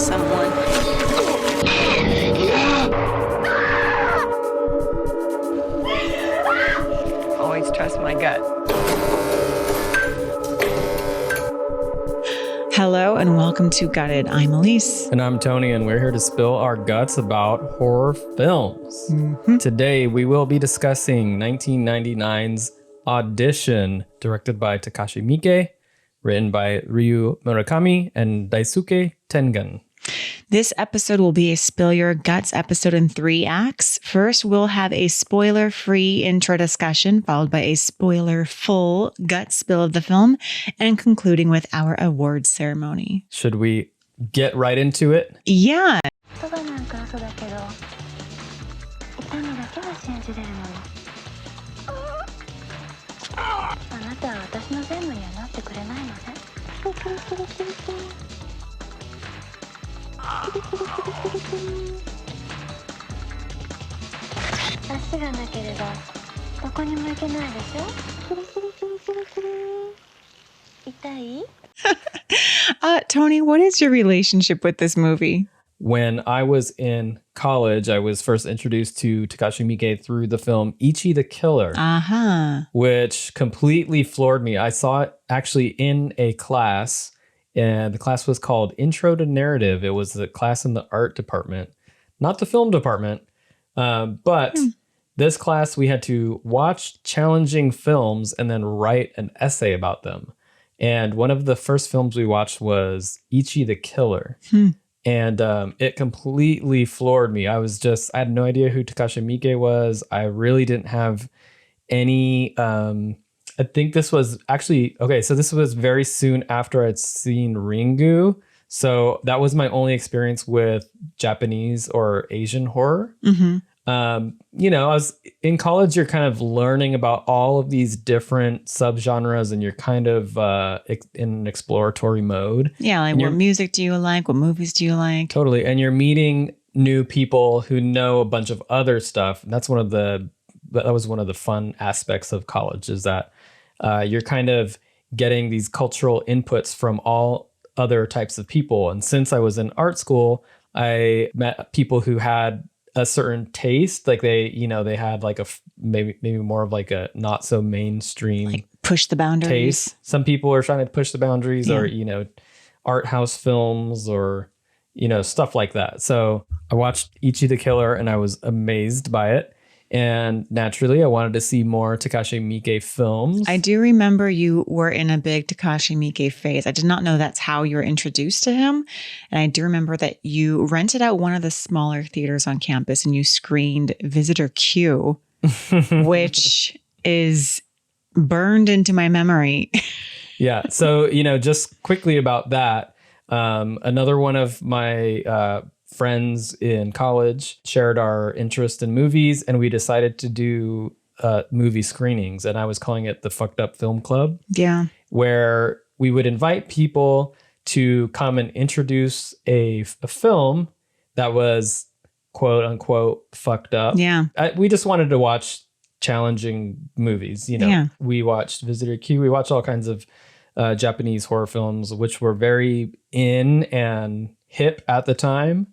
someone. Always trust my gut. Hello and welcome to Gutted. I'm Aleece. And I'm Tony, and we're here to spill our guts about horror films. Today, we will be discussing 1999's Audition, directed by Takashi Miike, written by Ryu Murakami and Daisuke Tengan. This episode will be a Spill Your Guts episode in 3 acts. First, we'll have a spoiler-free intro discussion, followed by a spoiler-full gut spill of the film, and concluding with our awards ceremony. Should we get right into it? Yeah. 言葉なんか嘘だけど痛みだけは信じれるのにあなたは私の全部にはなってくれないのね足がなければどこにも行けないでしょ痛い Tony, what is your relationship with this movie? When I was in college, I was first introduced to Takashi Miike through the film Ichi the Killer, which completely floored me. I saw it actually in a class, and the class was called Intro to Narrative. It was the class in the art department, not the film department. But this class, we had to watch challenging films and then write an essay about them. And one of the first films we watched was Ichi the Killer. And it completely floored me. I had no idea who Takashi Miike was. I really didn't have any, I think this was actually, okay, so this was very soon after I'd seen Ringu. So that was my only experience with Japanese or Asian horror. You know, I was in college, you're kind of learning about all of these different subgenres and you're kind of in an exploratory mode. Yeah, like what music do you like? What movies do you like? Totally. And you're meeting new people who know a bunch of other stuff. And that was one of the fun aspects of college, is that you're kind of getting these cultural inputs from all other types of people. And since I was in art school, I met people who had a certain taste, like they had like maybe more of like a not so mainstream, like push the boundaries taste. Some people are trying to push the boundaries, or art house films, or stuff like that. So I watched Ichi the Killer and I was amazed by it, and naturally I wanted to see more Takashi Miike films. I do remember you were in a big Takashi Miike phase. I did not know that's how you were introduced to him. And I do remember that you rented out one of the smaller theaters on campus and you screened Visitor Q, which is burned into my memory. Yeah. So, just quickly about that. Another one of my friends in college shared our interest in movies, and we decided to do movie screenings, and I was calling it the Fucked Up Film Club. Yeah. Where we would invite people to come and introduce a film that was quote unquote fucked up. Yeah. We just wanted to watch challenging movies. We watched Visitor Q. We watched all kinds of Japanese horror films, which were very in and hip at the time.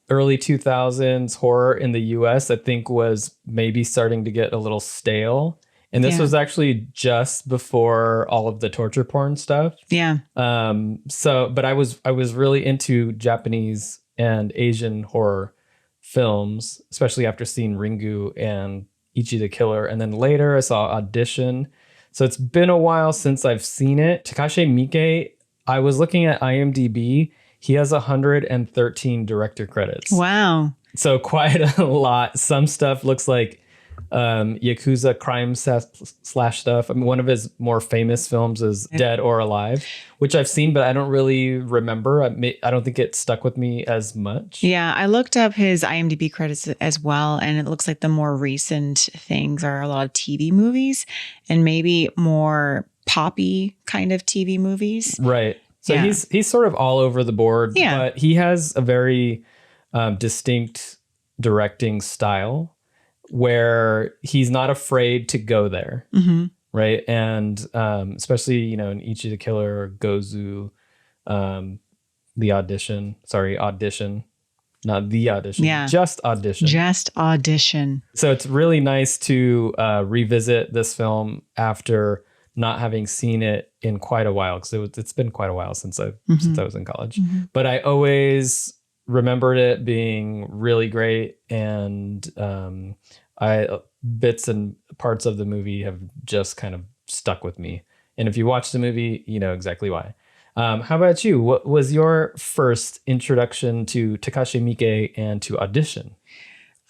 Early 2000s horror in the US, I think, was maybe starting to get a little stale. And this was actually just before all of the torture porn stuff. Yeah. But I was really into Japanese and Asian horror films, especially after seeing Ringu and Ichi the Killer. And then later I saw Audition. So it's been a while since I've seen it. Takashi Miike, I was looking at IMDb. He has 113 director credits. Wow. So quite a lot. Some stuff looks like Yakuza crime slash stuff. I mean, one of his more famous films is Dead or Alive, which I've seen, but I don't really remember. I don't think it stuck with me as much. Yeah, I looked up his IMDb credits as well, and it looks like the more recent things are a lot of TV movies and maybe more poppy kind of TV movies. Right. So he's sort of all over the board, but he has a very distinct directing style where he's not afraid to go there. Mm-hmm. Right. And especially, in Ichi the Killer or Gozu, the Audition. Sorry, Audition. Not the Audition. Yeah. Just Audition. Just Audition. So it's really nice to revisit this film after not having seen it in quite a while, because it's been quite a while since I was in college. But I always remembered it being really great, and bits and parts of the movie have just kind of stuck with me. And if you watch the movie, you know exactly why. How about you? What was your first introduction to Takashi Miike and to Audition?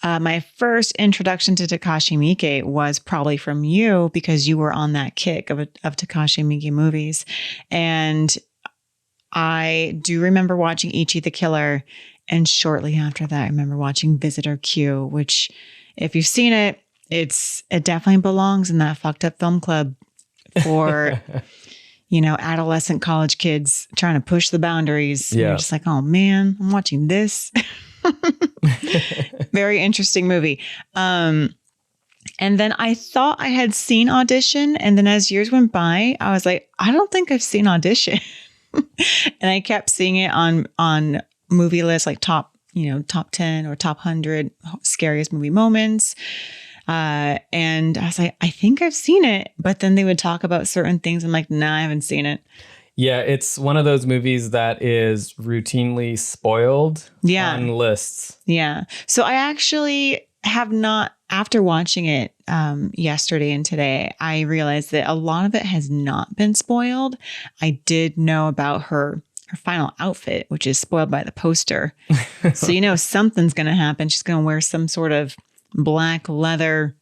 My first introduction to Takashi Miike was probably from you, because you were on that kick of Takashi Miike movies. And I do remember watching Ichi the Killer. And shortly after that, I remember watching Visitor Q, which, if you've seen it, it definitely belongs in that fucked up film club for, adolescent college kids trying to push the boundaries. Yeah. You're just like, oh man, I'm watching this. Very interesting movie. And then I thought I had seen Audition. And then as years went by, I was like, I don't think I've seen Audition. And I kept seeing it on movie lists, like top 10 or top 100 scariest movie moments. And I was like, I think I've seen it. But then they would talk about certain things. I'm like, nah, I haven't seen it. Yeah, it's one of those movies that is routinely spoiled on lists. Yeah. So I actually have not, after watching it yesterday and today, I realized that a lot of it has not been spoiled. I did know about her final outfit, which is spoiled by the poster. So something's going to happen. She's going to wear some sort of black leather.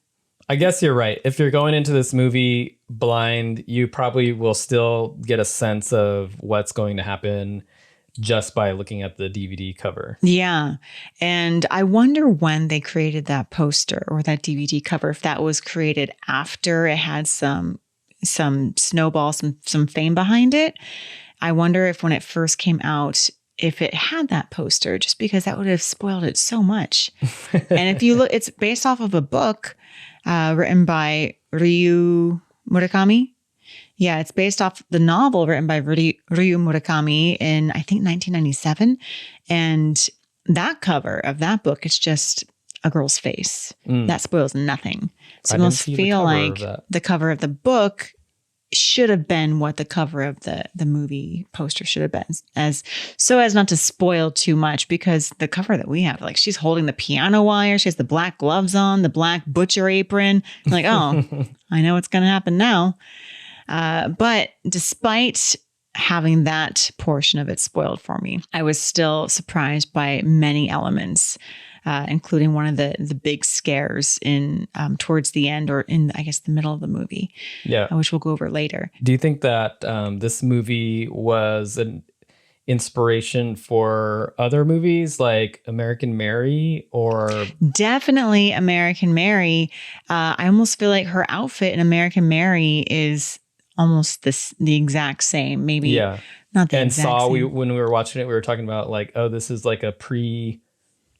I guess you're right. If you're going into this movie blind, you probably will still get a sense of what's going to happen just by looking at the DVD cover. Yeah. And I wonder when they created that poster or that DVD cover, if that was created after it had some snowball, some fame behind it. I wonder if when it first came out, if it had that poster, just because that would have spoiled it so much. And if you look, it's based off of a book written by Ryu Murakami. Yeah, it's based off the novel written by Ryu Murakami in, I think, 1997. And that cover of that book, it's just a girl's face. That spoils nothing. So you almost feel like the cover of the book should have been what the cover of the movie poster should have been, as not to spoil too much, because the cover that we have, like, she's holding the piano wire, she has the black gloves on, the black butcher apron. I'm like, oh, I know what's going to happen now. But despite having that portion of it spoiled for me, I was still surprised by many elements, including one of the big scares in towards the end, or in, I guess, the middle of the movie, which we'll go over later. Do you think that this movie was an inspiration for other movies like American Mary? Or definitely American Mary. I almost feel like her outfit in American Mary is almost the exact same. Maybe not the exact same. When we were watching it, we were talking about like, oh, this is like a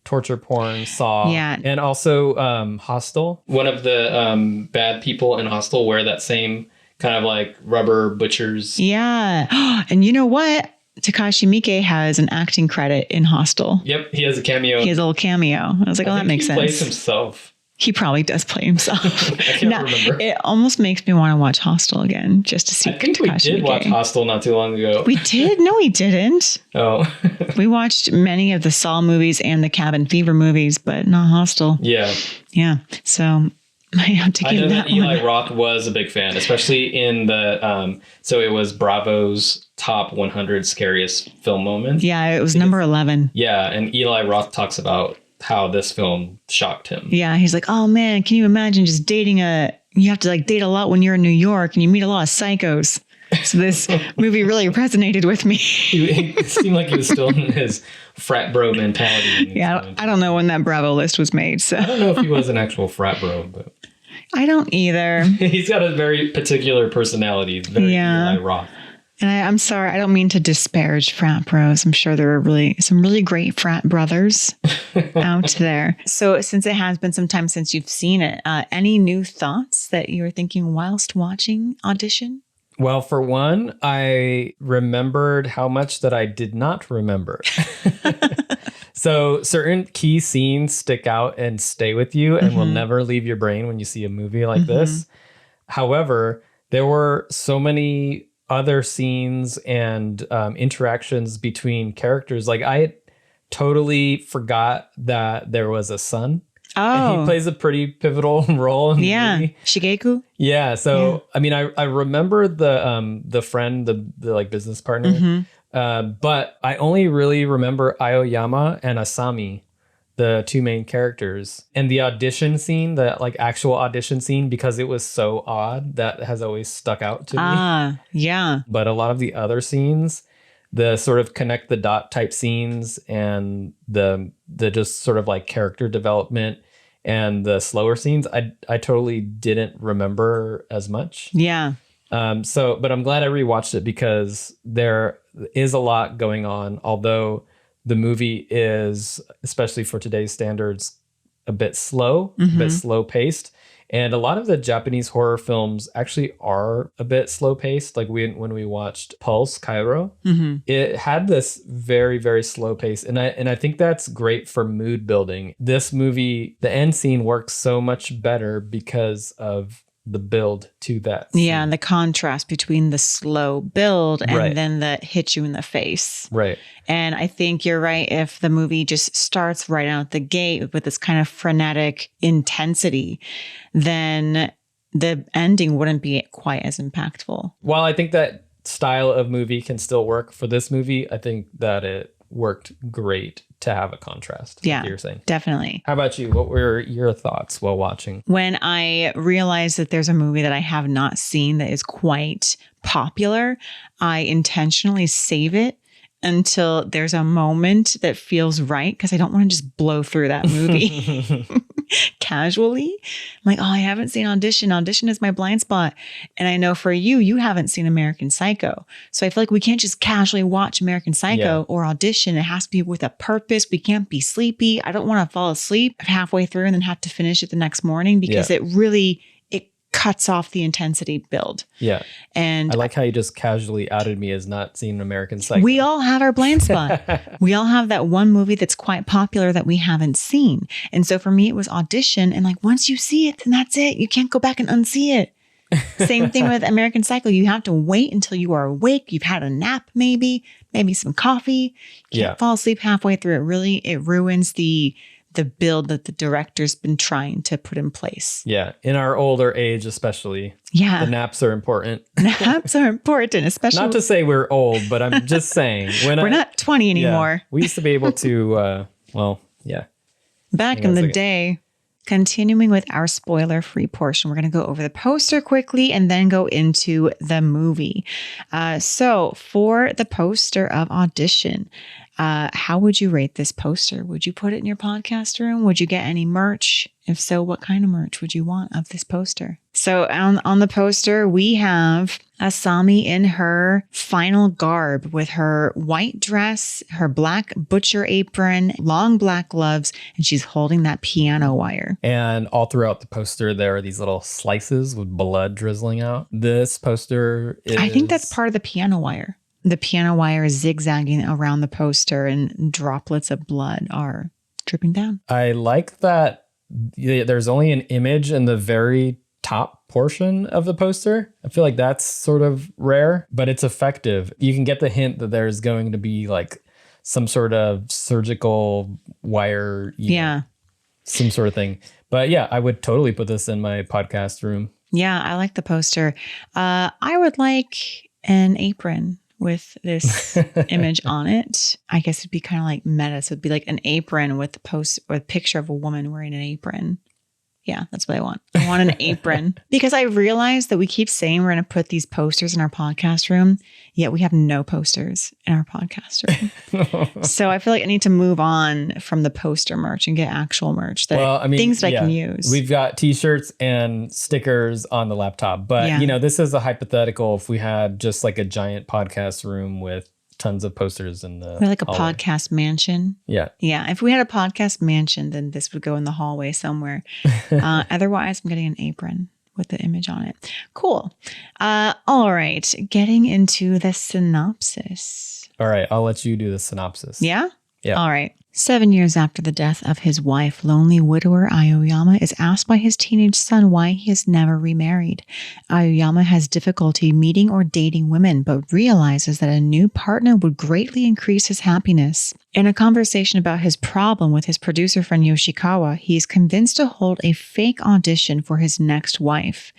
torture porn Saw. Yeah. And also Hostel. One of the bad people in Hostel wear that same kind of like rubber butchers. Yeah. And you know what? Takashi Miike has an acting credit in Hostel. Yep. He has a cameo. He has a little cameo. I was like, that makes sense. He plays himself. He probably does play himself. I can't remember. It almost makes me want to watch Hostel again, just to see. I think Takashi we did watch Hostel not too long ago. We did? No, we didn't. Oh. We watched many of the Saw movies and the Cabin Fever movies, but not Hostel. Yeah. Yeah. So I have to give that one. Eli Roth was a big fan, especially in the, so it was Bravo's top 100 scariest film moments. Yeah, it was number 11. Yeah. And Eli Roth talks about how this film shocked him. Yeah, he's like, oh man, can you imagine just dating you have to like date a lot when you're in New York and you meet a lot of psychos. So this movie really resonated with me. It seemed like he was still in his frat bro mentality. Yeah, I don't know when that Bravo list was made. So I don't know if he was an actual frat bro, but I don't either. He's got a very particular personality. Very Eli Roth. And I'm sorry, I don't mean to disparage frat bros. I'm sure there are some really great frat brothers out there. So since it has been some time since you've seen it, any new thoughts that you were thinking whilst watching Audition? Well, for one, I remembered how much that I did not remember. So certain key scenes stick out and stay with you and will never leave your brain when you see a movie like this. However, there were so many other scenes and interactions between characters. Like I totally forgot that there was a son. And he plays a pretty pivotal role in the movie. Shigeku. Yeah. So I mean, I remember the friend, the like business partner, but I only really remember Aoyama and Asami, the two main characters, and the audition scene, the like actual audition scene, because it was so odd, that has always stuck out to me. Yeah. But a lot of the other scenes, the sort of connect the dot type scenes and the just sort of like character development and the slower scenes, I totally didn't remember as much. Yeah. But I'm glad I rewatched it because there is a lot going on, although the movie is, especially for today's standards, a bit slow, a bit slow paced. And a lot of the Japanese horror films actually are a bit slow paced. Like when we watched Pulse Cairo, it had this very, very slow pace. And I think that's great for mood building. This movie, the end scene works so much better because of the build to that scene. Yeah, and the contrast between the slow build and then the hit you in the face. Right. And I think you're right. If the movie just starts right out the gate with this kind of frenetic intensity, then the ending wouldn't be quite as impactful. While I think that style of movie can still work for this movie, I think that it worked great to have a contrast. Yeah, like you're saying. Definitely. How about you? What were your thoughts while watching? When I realized that there's a movie that I have not seen that is quite popular, I intentionally save it until there's a moment that feels right, because I don't want to just blow through that movie casually. I'm like, oh, I haven't seen Audition. Audition is my blind spot. And I know for you haven't seen American Psycho. So I feel like we can't just casually watch American Psycho or Audition. It has to be with a purpose. We can't be sleepy. I don't want to fall asleep halfway through and then have to finish it the next morning, because it really cuts off the intensity build. Yeah. And I like how you just casually outed me as not seeing American Psycho. We all have our blind spot. We all have that one movie that's quite popular that we haven't seen. And so for me, it was Audition. And like, once you see it, then that's it. You can't go back and unsee it. Same thing with American Psycho. You have to wait until you are awake. You've had a nap, maybe some coffee. You can't fall asleep halfway through. It ruins the build that the director's been trying to put in place. Yeah. In our older age, especially. Yeah. The naps are important. Naps are important, especially. Not to say we're old, but I'm just saying. We're not 20 anymore. Yeah, we used to be able to, Back in the day. Continuing with our spoiler-free portion, we're going to go over the poster quickly and then go into the movie. So for the poster of Audition, how would you rate this poster? Would you put it in your podcast room? Would you get any merch? If so, what kind of merch would you want of this poster? So on the poster, we have Asami in her final garb with her white dress, her black butcher apron, long black gloves, and she's holding that piano wire. And all throughout the poster, there are these little slices with blood drizzling out. This poster is... I think that's part of the piano wire. The piano wire is zigzagging around the poster and droplets of blood are dripping down. I like that there's only an image in the very top portion of the poster. I feel like that's sort of rare, but it's effective. You can get the hint that there's going to be like some sort of surgical wire, some sort of thing. But yeah, I would totally put this in my podcast room. Yeah, I like the poster. I would like an apron with this image on it. I guess it'd be kind of like meta. So it'd be like an apron with the post or a picture of a woman wearing an apron. Yeah, that's what I want. I want an apron, because I realized that we keep saying we're going to put these posters in our podcast room, yet we have no posters in our podcast room. So I feel like I need to move on from the poster merch and get actual merch, things that I can use. We've got t-shirts and stickers on the laptop, but this is a hypothetical. If we had just like a giant podcast room with tons of posters in the like a hallway. podcast mansion. Yeah. If we had a podcast mansion, then this would go in the hallway somewhere. Otherwise, I'm getting an apron with the image on it. Cool. All right. Getting into the synopsis. All right, I'll let you do the synopsis. Yeah? Yeah. All right. 7 years after the death of his wife, lonely widower Aoyama is asked by his teenage son why he has never remarried. Aoyama has difficulty meeting or dating women, but realizes that a new partner would greatly increase his happiness. In a conversation about his problem with his producer friend Yoshikawa, he is convinced to hold a fake audition for his next wife.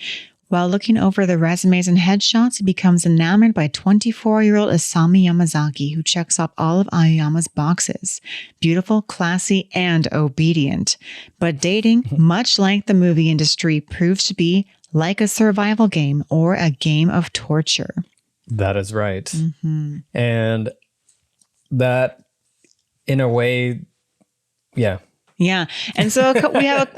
While looking over the resumes and headshots, he becomes enamored by 24-year-old Asami Yamazaki, who checks off all of Aoyama's boxes. Beautiful, classy, and obedient. But dating, much like the movie industry, proves to be like a survival game or a game of torture. That is right. And that, in a way, yeah. Yeah. And so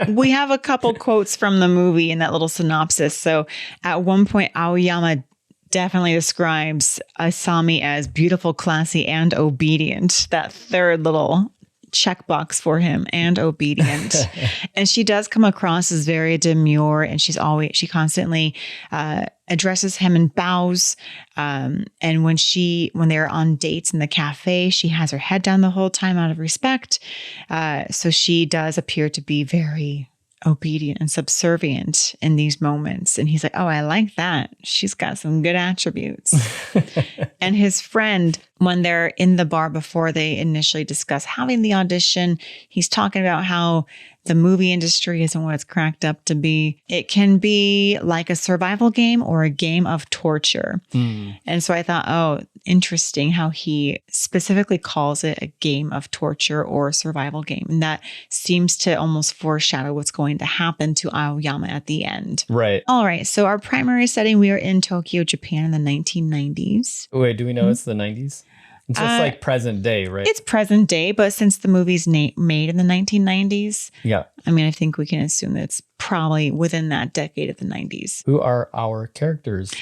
we have a couple quotes from the movie in that little synopsis. So at one point, Aoyama definitely describes Asami as beautiful, classy, and obedient. That third little checkbox for him, and obedient. And she does come across as very demure, and she constantly addresses him and bows. And when they're on dates in the cafe, she has her head down the whole time out of respect. So she does appear to be very obedient and subservient in these moments. And he's like, oh, I like that. She's got some good attributes. And his friend, when they're in the bar before they initially discuss having the audition, he's talking about how the movie industry isn't what it's cracked up to be. It can be like a survival game or a game of torture. And so I thought, oh, interesting how he specifically calls it a game of torture or survival game. And that seems to almost foreshadow what's going to happen to Aoyama at the end. Right. All right. So our primary setting, we are in Tokyo, Japan in the 1990s. Wait, do we know it's the 90s? It's just like present day, right? It's present day, but since the movie's made in the 1990s, yeah. I mean, I think we can assume that it's probably within that decade of the 90s. Who are our characters?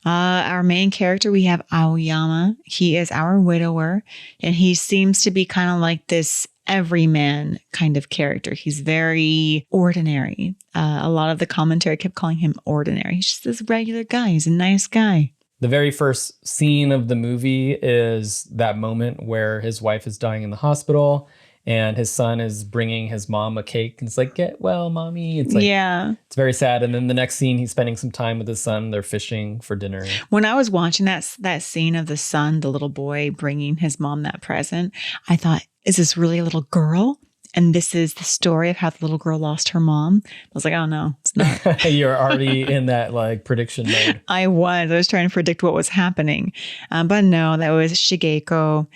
Our main character, we have Aoyama. He is our widower, and he seems to be kind of like this everyman kind of character. He's very ordinary. A lot of the commentary kept calling him ordinary. He's just this regular guy. He's a nice guy. The very first scene of the movie is that moment where his wife is dying in the hospital and his son is bringing his mom a cake. And it's like, get well, mommy. It's like, yeah, it's very sad. And then the next scene, he's spending some time with his son. They're fishing for dinner. When I was watching that scene of the son, the little boy bringing his mom that present, I thought, is this really a little girl? And this is the story of how the little girl lost her mom. I was like, oh no, it's not. You're already in that like prediction mode. I was trying to predict what was happening. But no, that was Shigeko.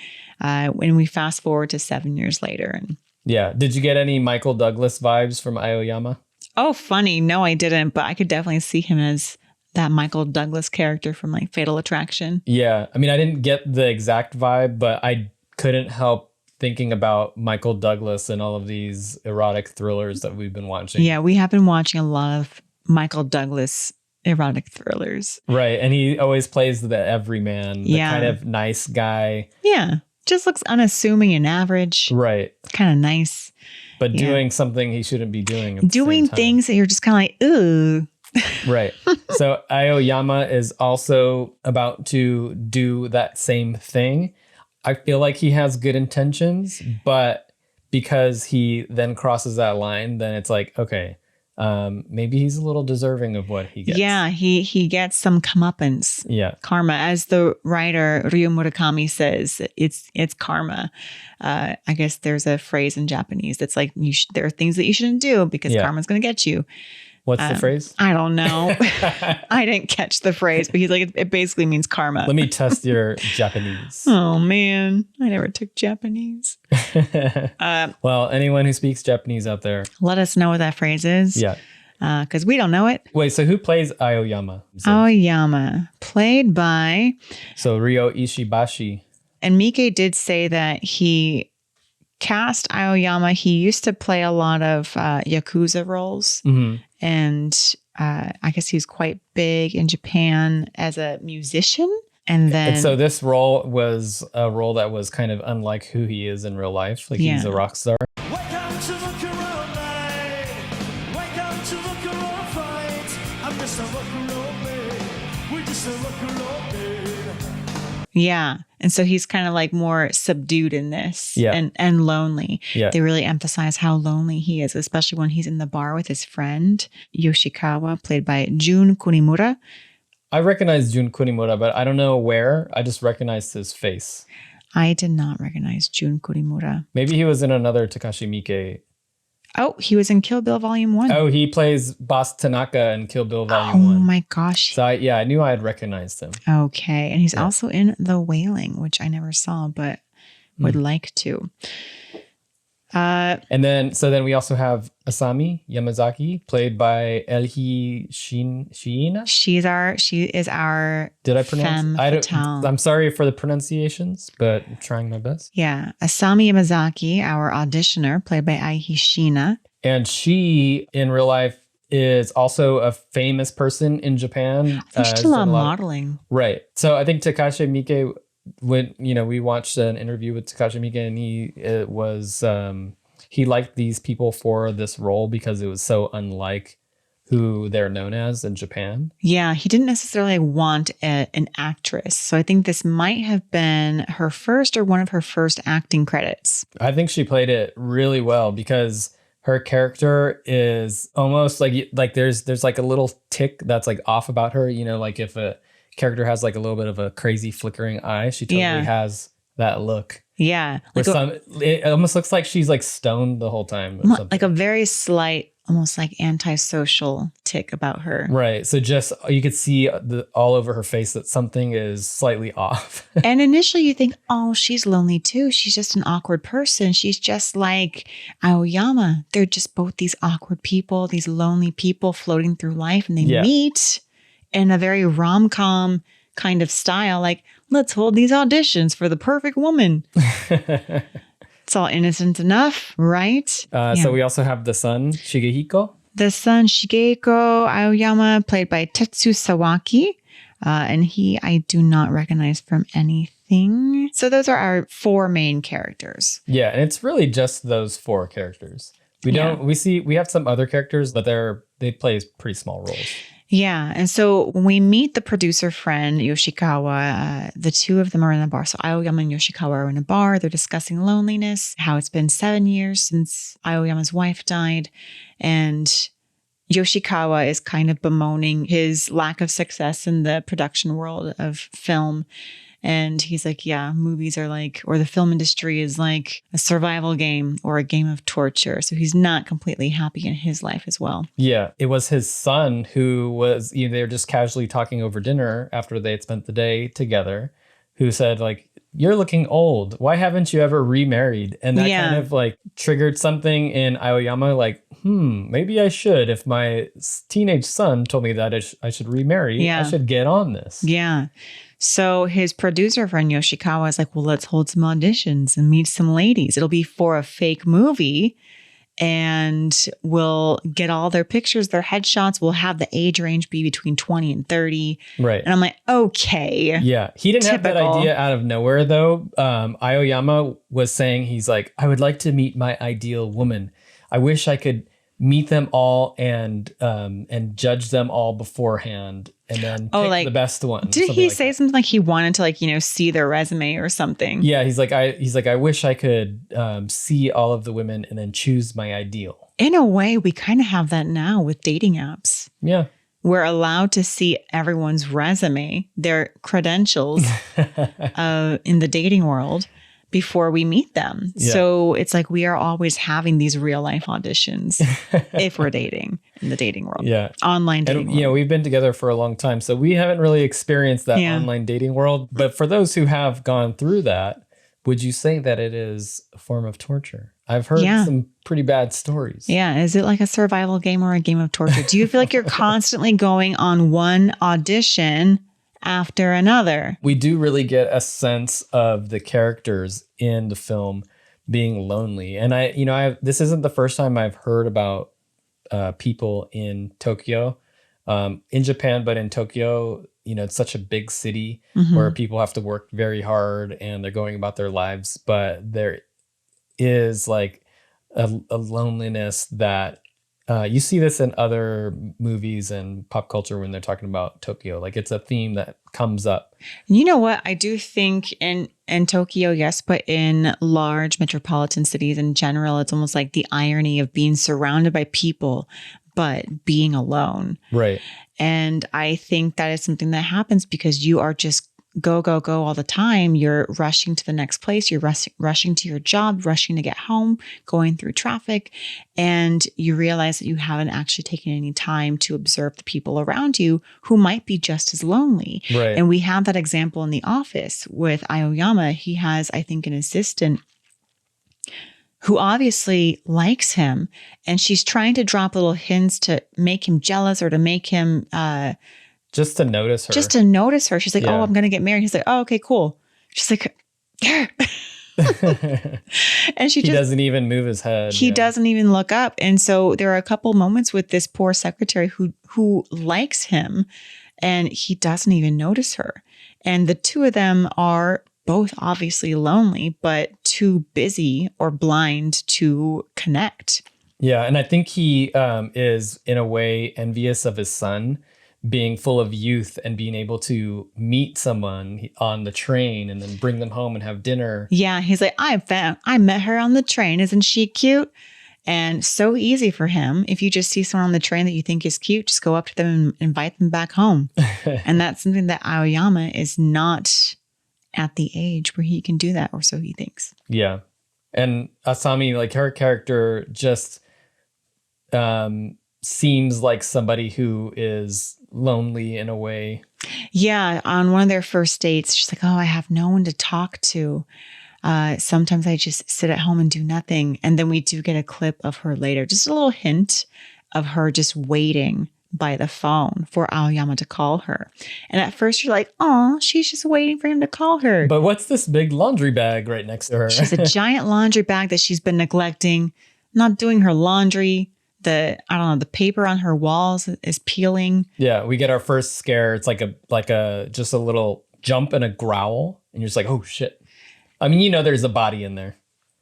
When we fast forward to 7 years later. And yeah. Did you get any Michael Douglas vibes from Aoyama? oh, funny. No, I didn't. But I could definitely see him as that Michael Douglas character from like Fatal Attraction. Yeah. I mean, I didn't get the exact vibe, but I couldn't help thinking about Michael Douglas and all of these erotic thrillers that we've been watching. Yeah, we have been watching a lot of Michael Douglas erotic thrillers. Right. And he always plays the everyman, the Yeah. kind of nice guy. Yeah, just looks unassuming and average. Right. Kind of nice. But Yeah. doing something he shouldn't be doing. At the Doing same time. things that you're just kind of like, ooh. Right. So Aoyama is also about to do that same thing. I feel like he has good intentions, but because he then crosses that line, then it's like, okay, maybe he's a little deserving of what he gets. Yeah, he gets some comeuppance. Yeah. Karma. As the writer Ryu Murakami says, it's karma. I guess there's a phrase in Japanese that's like, there are things that you shouldn't do because karma's going to get you. What's the phrase? I don't know. I didn't catch the phrase, but he's like, it basically means karma. Let me test your Japanese. Oh, man. I never took Japanese. Well, anyone who speaks Japanese out there. Let us know what that phrase is. Yeah. Because we don't know it. Wait, so who plays Aoyama? Aoyama, played by... So Ryo Ishibashi. And Miike did say that he cast Aoyama. He used to play a lot of Yakuza roles. Mm-hmm. And I guess he's quite big in Japan as a musician. And then... And so this role was a role that was kind of unlike who he is in real life. Like he's a rock star. Welcome to the Corona night. Welcome to the Corona fight. I'm Yeah. And so he's kind of like more subdued in this and lonely. Yeah. They really emphasize how lonely he is, especially when he's in the bar with his friend, Yoshikawa, played by Jun Kunimura. I recognize Jun Kunimura, but I don't know where. I just recognized his face. I did not recognize Jun Kunimura. Maybe he was in another Takashi Miike. Oh, he was in Kill Bill Volume 1. Oh, he plays Boss Tanaka in Kill Bill Volume 1. Oh my gosh. So I knew I had recognized him. Okay. And he's also in The Wailing, which I never saw, but would like to. And then we also have Asami Yamazaki, played by Elhi Shiina. She is our Did I pronounce? femme fatale. I'm sorry for the pronunciations, but I'm trying my best. Yeah. Asami Yamazaki, our auditioner, played by Ai Shina. And she, in real life, is also a famous person in Japan. I think she did a lot of modeling. Right. So I think Takashi Miike, we watched an interview with Takashi Miike, and he liked these people for this role because it was so unlike who they're known as in Japan. Yeah, he didn't necessarily want an actress. So I think this might have been her first or one of her first acting credits. I think she played it really well because her character is almost like there's like a little tick that's like off about her. Like if a character has like a little bit of a crazy flickering eye, she totally has that look. Yeah. It almost looks like she's like stoned the whole time. Or something. Like a very slight, almost like antisocial tick about her. Right. So just you could see all over her face that something is slightly off. And initially you think, oh, she's lonely too. She's just an awkward person. She's just like Aoyama. They're just both these awkward people, these lonely people floating through life, and they meet in a very rom-com kind of style, like, let's hold these auditions for the perfect woman. It's all innocent enough, right? So we also have the son, Shigehiko. The son, Shigeko Aoyama, played by Tetsu Sawaki. And I do not recognize from anything. So those are our 4 main characters. Yeah, and it's really just those 4 characters. We have some other characters, but they play pretty small roles. Yeah. And so when we meet the producer friend, Yoshikawa, the two of them are in a bar. So Aoyama and Yoshikawa are in a bar. They're discussing loneliness, how it's been 7 years since Aoyama's wife died. And Yoshikawa is kind of bemoaning his lack of success in the production world of film. And he's like, yeah, movies are like, or the film industry is like a survival game or a game of torture. So he's not completely happy in his life as well. Yeah, it was his son who was, they were just casually talking over dinner after they had spent the day together, who said like, you're looking old. Why haven't you ever remarried? And that kind of like triggered something in Aoyama, like, maybe I should. If my teenage son told me that I should remarry, I should get on this. Yeah. So his producer friend Yoshikawa is like, well, let's hold some auditions and meet some ladies. It'll be for a fake movie and we'll get all their pictures, their headshots. We'll have the age range be between 20 and 30. Right. And I'm like, okay. Yeah. He didn't have that idea out of nowhere, though. Aoyama was saying, he's like, I would like to meet my ideal woman. I wish I could meet them all and judge them all beforehand and then pick the best one. Did he say something like he wanted to see their resume or something? Yeah, he's like I wish I could see all of the women and then choose my ideal. In a way, we kind of have that now with dating apps. Yeah. We're allowed to see everyone's resume, their credentials in the dating world before we meet them. Yeah. So it's like we are always having these real life auditions if we're dating in the dating world. Yeah. Online dating world. We've been together for a long time, so we haven't really experienced that online dating world. But for those who have gone through that, would you say that it is a form of torture? I've heard some pretty bad stories. Yeah. Is it like a survival game or a game of torture? Do you feel like you're constantly going on one audition after another? We do really get a sense of the characters in the film being lonely. And this isn't the first time I've heard about people in Tokyo, in Japan, but in Tokyo, it's such a big city where people have to work very hard and they're going about their lives. But there is like a loneliness that You see this in other movies and pop culture when they're talking about Tokyo. Like it's a theme that comes up. You know what? I do think in Tokyo, yes, but in large metropolitan cities in general, it's almost like the irony of being surrounded by people, but being alone. Right. And I think that is something that happens because you are just go, go, go all the time. You're rushing to the next place. You're rushing to your job, rushing to get home, going through traffic. And you realize that you haven't actually taken any time to observe the people around you who might be just as lonely. Right. And we have that example in the office with Aoyama. He has, I think, an assistant who obviously likes him. And she's trying to drop little hints to make him jealous or to make him... just to notice her. Just to notice her. She's like, Yeah. oh, I'm going to get married. He's like, oh, okay, cool. She's like, yeah. And He doesn't even move his head. He Yeah. doesn't even look up. And so there are a couple moments with this poor secretary who likes him and he doesn't even notice her. And the two of them are both obviously lonely, but too busy or blind to connect. Yeah. And I think he is in a way envious of his son being full of youth and being able to meet someone on the train and then bring them home and have dinner. Yeah, he's like, I met her on the train. Isn't she cute? And so easy for him. If you just see someone on the train that you think is cute, just go up to them and invite them back home. And that's something that Aoyama is not at the age where he can do that, or so he thinks. Yeah. And Asami, like her character just seems like somebody who is lonely in a way. Yeah, on one of their first dates, she's like, oh, I have no one to talk to. Sometimes I just sit at home and do nothing. And then we do get a clip of her later, just a little hint of her just waiting by the phone for Aoyama to call her. And at first you're like, oh, she's just waiting for him to call her. But what's this big laundry bag right next to her? She's a giant laundry bag that she's been neglecting, not doing her laundry. The paper on her walls is peeling. Yeah, we get our first scare. It's like a just a little jump and a growl. And you're just like, oh shit. I mean, there's a body in there.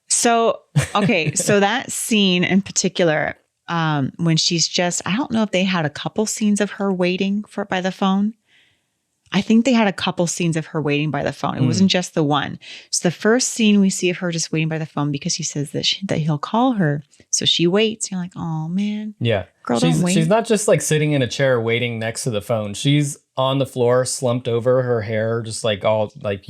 So, okay. So that scene in particular, when she's just, I don't know if they had a couple scenes of her waiting by the phone. I think they had a couple scenes of her waiting by the phone. It wasn't just the one. So the first scene we see of her just waiting by the phone because he says that he'll call her. So she waits. You're like, oh man. Yeah. Girl, don't wait. She's not just like sitting in a chair waiting next to the phone. She's on the floor, slumped over, her hair just like all like,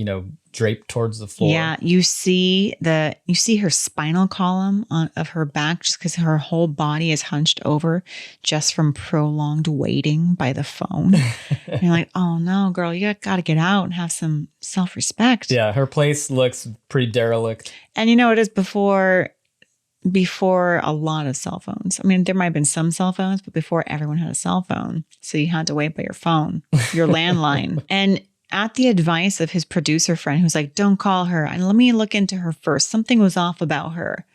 draped towards the floor. Yeah, you see her spinal column of her back just because her whole body is hunched over just from prolonged waiting by the phone. And you're like, oh no, girl, you got to get out and have some self-respect. Yeah, her place looks pretty derelict. And it is before a lot of cell phones. I mean, there might have been some cell phones, but before everyone had a cell phone. So you had to wait by your phone, your landline. And at the advice of his producer friend who's like, don't call her. And let me look into her first. Something was off about her.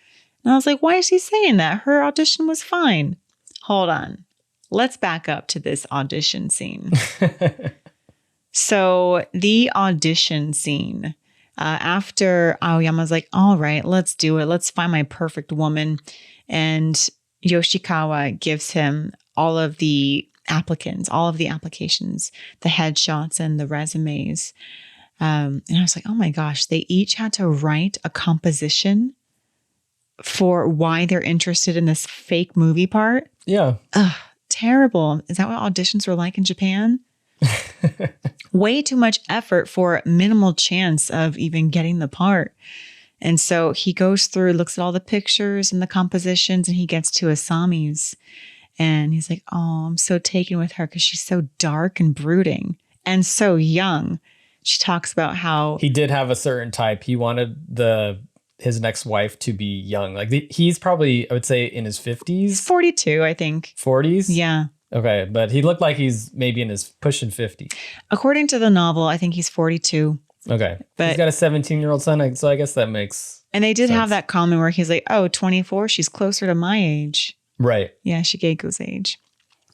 And I was like, why is he saying that? Her audition was fine. Hold on. Let's back up to this audition scene. So the audition scene, after Aoyama's like, all right, let's do it. Let's find my perfect woman. And Yoshikawa gives him all of the applications, the headshots and the resumes. And I was like, oh my gosh, they each had to write a composition for why they're interested in this fake movie part. Yeah. Ugh, terrible. Is that what auditions were like in Japan? Way too much effort for minimal chance of even getting the part. And so he goes through, looks at all the pictures and the compositions, and he gets to Asami's. And he's like, oh, I'm so taken with her because she's so dark and brooding and so young. She talks about how he did have a certain type. He wanted his next wife to be young. Like he's probably, I would say, in his 50s. He's 42, I think. 40s? Yeah. Okay, but he looked like he's maybe in his pushing 50. According to the novel, I think he's 42. Okay. But he's got a 17-year-old son, so I guess that makes And they did sense. have that comment where he's like, oh, 24, she's closer to my age. Right. Yeah, Shigeko's age.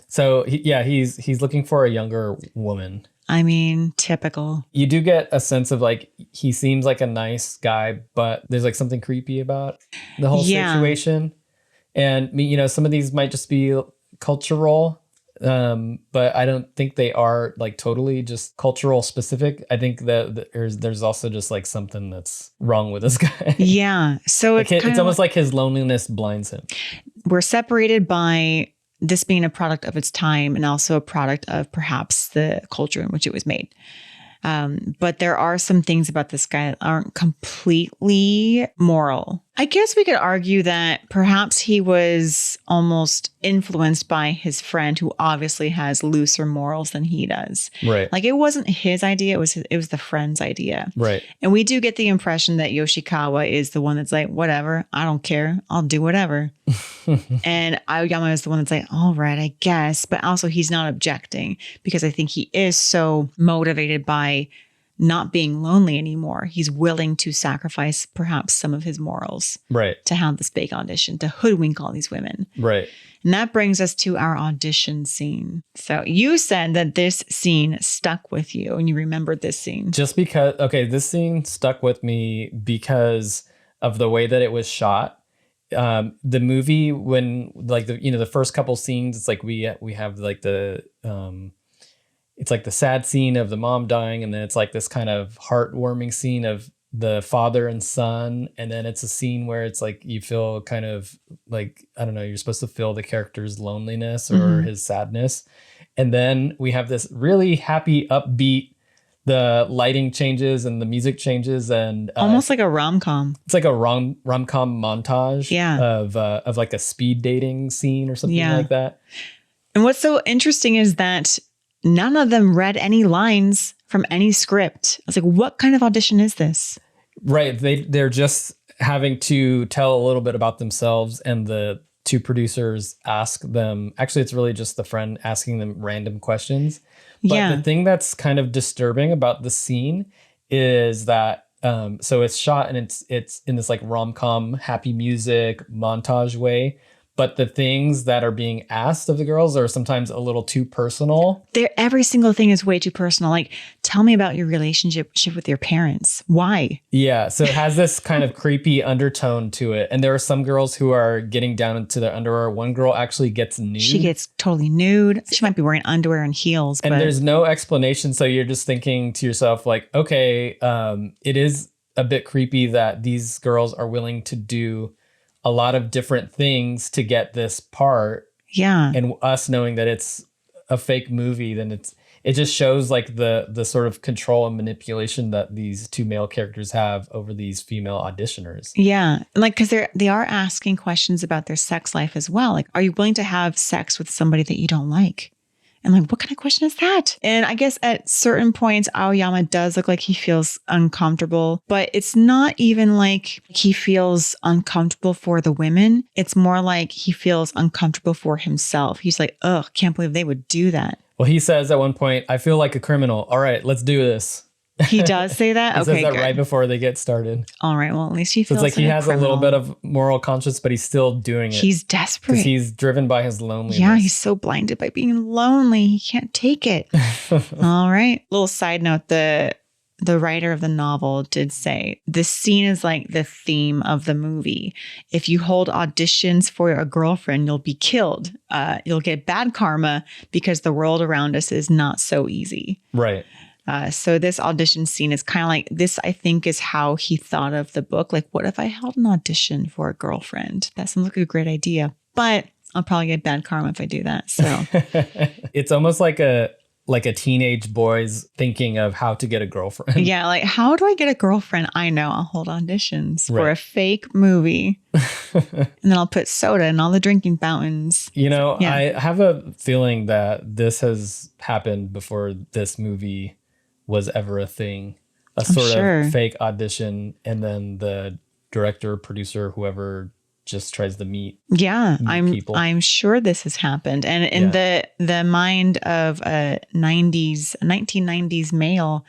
So he's looking for a younger woman. I mean, typical. You do get a sense of like he seems like a nice guy, but there's like something creepy about the whole situation. And some of these might just be cultural, but I don't think they are like totally just cultural specific. I think that there's also just like something that's wrong with this guy. Yeah. So It's almost like his loneliness blinds him. We're separated by this being a product of its time and also a product of perhaps the culture in which it was made. But there are some things about this guy that aren't completely moral. I guess we could argue that perhaps he was almost influenced by his friend who obviously has looser morals than he does. Right. Like it wasn't his idea. It was the friend's idea. Right. And we do get the impression that Yoshikawa is the one that's like, whatever, I don't care. I'll do whatever. And Aoyama is the one that's like, all right, I guess. But also he's not objecting because I think he is so motivated by not being lonely anymore. He's willing to sacrifice perhaps some of his morals. Right. To have this fake audition, to hoodwink all these women. Right. And that brings us to our audition scene. So you said that this scene stuck with you and you remembered this scene. Just because, this scene stuck with me because of the way that it was shot. The movie, when like the first couple scenes, it's like we have like it's like the sad scene of the mom dying, and then it's like this kind of heartwarming scene of the father and son, and then it's a scene where it's like you feel kind of like, I don't know, you're supposed to feel the character's loneliness or his sadness, and then we have this really happy, upbeat. The lighting changes and the music changes, and almost like a rom-com. It's like a rom-com montage, of like a speed dating scene or something like that. And what's so interesting is that none of them read any lines from any script. I was like, what kind of audition is this? Right. They're just having to tell a little bit about themselves, and the two producers ask them. Actually, it's really just the friend asking them random questions. But the thing that's kind of disturbing about the scene is that so it's shot and it's in this like rom-com happy music montage way. But the things that are being asked of the girls are sometimes a little too personal. Every single thing is way too personal. Like, tell me about your relationship with your parents. Why? Yeah. So it has this kind of creepy undertone to it. And there are some girls who are getting down into their underwear. One girl actually gets nude. She gets totally nude. She might be wearing underwear and heels. And there's no explanation. So you're just thinking to yourself like, okay, it is a bit creepy that these girls are willing to do a lot of different things to get this part. Yeah. And us knowing that it's a fake movie, then it just shows like the sort of control and manipulation that these two male characters have over these female auditioners. Yeah. Like, because they are asking questions about their sex life as well. Like, are you willing to have sex with somebody that you don't like? And like, what kind of question is that? And I guess at certain points, Aoyama does look like he feels uncomfortable, but it's not even like he feels uncomfortable for the women. It's more like he feels uncomfortable for himself. He's like, ugh, can't believe they would do that. Well, he says at one point, I feel like a criminal. All right, let's do this. He does say that? He Okay, says that good. right before they get started. All right, well, at least he So feels it's like he has a little criminal. bit of moral conscience, but he's still doing it. He's desperate. Because he's driven by his loneliness. Yeah, he's so blinded by being lonely. He can't take it. All right. Little side note, the writer of the novel did say this scene is like the theme of the movie. If you hold auditions for a girlfriend, you'll be killed. You'll get bad karma because the world around us is not so easy. Right. So this audition scene is kind of like this, I think, is how he thought of the book. Like, what if I held an audition for a girlfriend? That sounds like a great idea, but I'll probably get bad karma if I do that. So it's almost like a teenage boy's thinking of how to get a girlfriend. yeah, like, how do I get a girlfriend? I know, I'll hold auditions for a fake movie. And then I'll put soda in all the drinking fountains. I have a feeling that this has happened before this movie was ever a thing. A sort of fake audition, and then the director, producer, whoever just tries to meet people. I'm sure this has happened. And in the mind of a 1990s male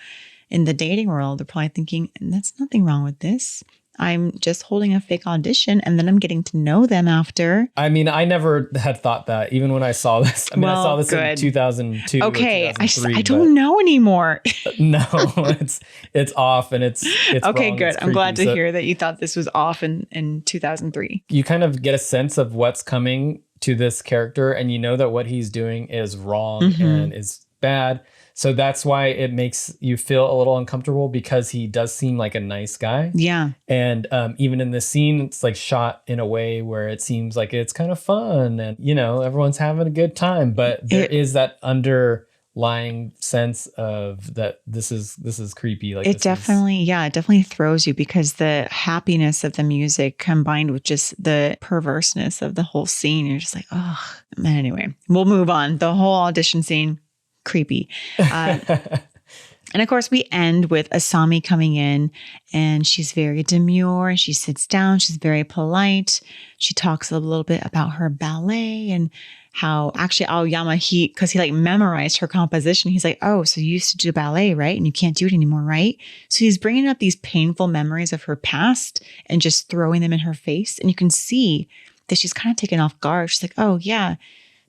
in the dating world, they're probably thinking, there's nothing wrong with this. I'm just holding a fake audition and then I'm getting to know them after. I mean, I never had thought that even when I saw this. I mean, I saw this good. in 2002 Okay, or 2003. I don't know anymore. No, it's off and it's okay, wrong, good. it's I'm glad to creepy. So hear that you thought this was off in 2003. you kind of get a sense of what's coming to this character, and you know that what he's doing is wrong and is bad. So that's why it makes you feel a little uncomfortable, because he does seem like a nice guy. Yeah. And even in this scene, it's like shot in a way where it seems like it's kind of fun and, you know, everyone's having a good time. But there is that underlying sense of that this is creepy. Like it definitely throws you, because the happiness of the music combined with just the perverseness of the whole scene, you're just like, oh. Anyway, we'll move on. The whole audition scene, creepy. And of course, we end with Asami coming in, and she's very demure, and she sits down. She's very polite. She talks a little bit about her ballet and how actually Aoyama, because he like memorized her composition. He's like, oh, so you used to do ballet, right? And you can't do it anymore, right? So he's bringing up these painful memories of her past and just throwing them in her face. And you can see that she's kind of taken off guard. She's like, oh yeah,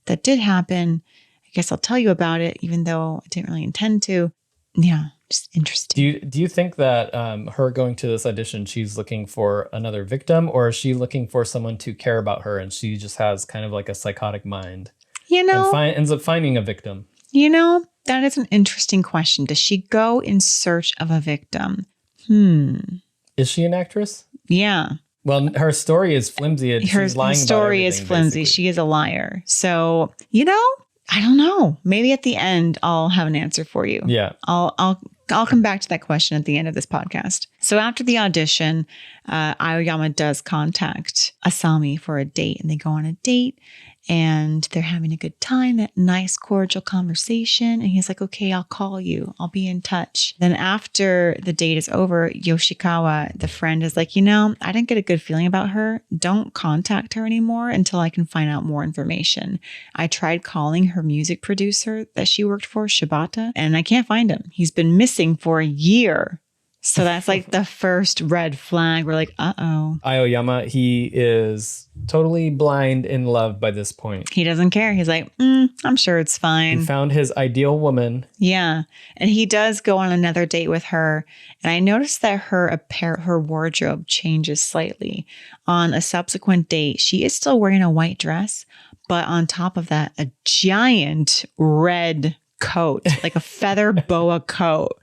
that did happen. I guess I'll tell you about it, even though I didn't really intend to. Yeah, just interesting. Do you think that her going to this audition, she's looking for another victim, or is she looking for someone to care about her, and she just has kind of like a psychotic mind? You know, and ends up finding a victim. You know, that is an interesting question. Does she go in search of a victim? Is she an actress? Yeah. Well, her story is flimsy. Her She's lying story about is flimsy. basically. She is a liar. So, you know, I don't know. Maybe at the end, I'll have an answer for you. Yeah. I'll come back to that question at the end of this podcast. So after the audition, Aoyama does contact Asami for a date, and they go on a date, and they're having a good time, that nice, cordial conversation. And he's like, okay, I'll call you. I'll be in touch. Then after the date is over, Yoshikawa, the friend, is like, you know, I didn't get a good feeling about her. Don't contact her anymore until I can find out more information. I tried calling her music producer that she worked for, Shibata, and I can't find him. He's been missing for a year. So that's like the first red flag. We're like, uh-oh. Aoyama, he is totally blind in love by this point. He doesn't care. He's like, I'm sure it's fine. He found his ideal woman. Yeah. And he does go on another date with her. And I noticed that her wardrobe changes slightly. On a subsequent date, she is still wearing a white dress, but on top of that, a giant red coat, like a feather boa coat.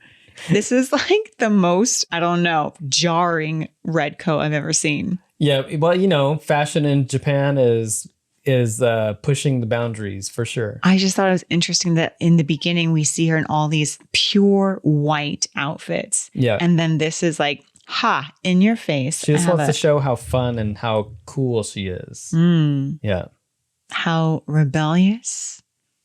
This is like the most, I don't know, jarring red coat I've ever seen. Yeah, well, you know, fashion in Japan is pushing the boundaries for sure. I just thought it was interesting that in the beginning we see her in all these pure white outfits. Yeah. And then this is like, in your face. She just wants to show how fun and how cool she is. Yeah. How rebellious.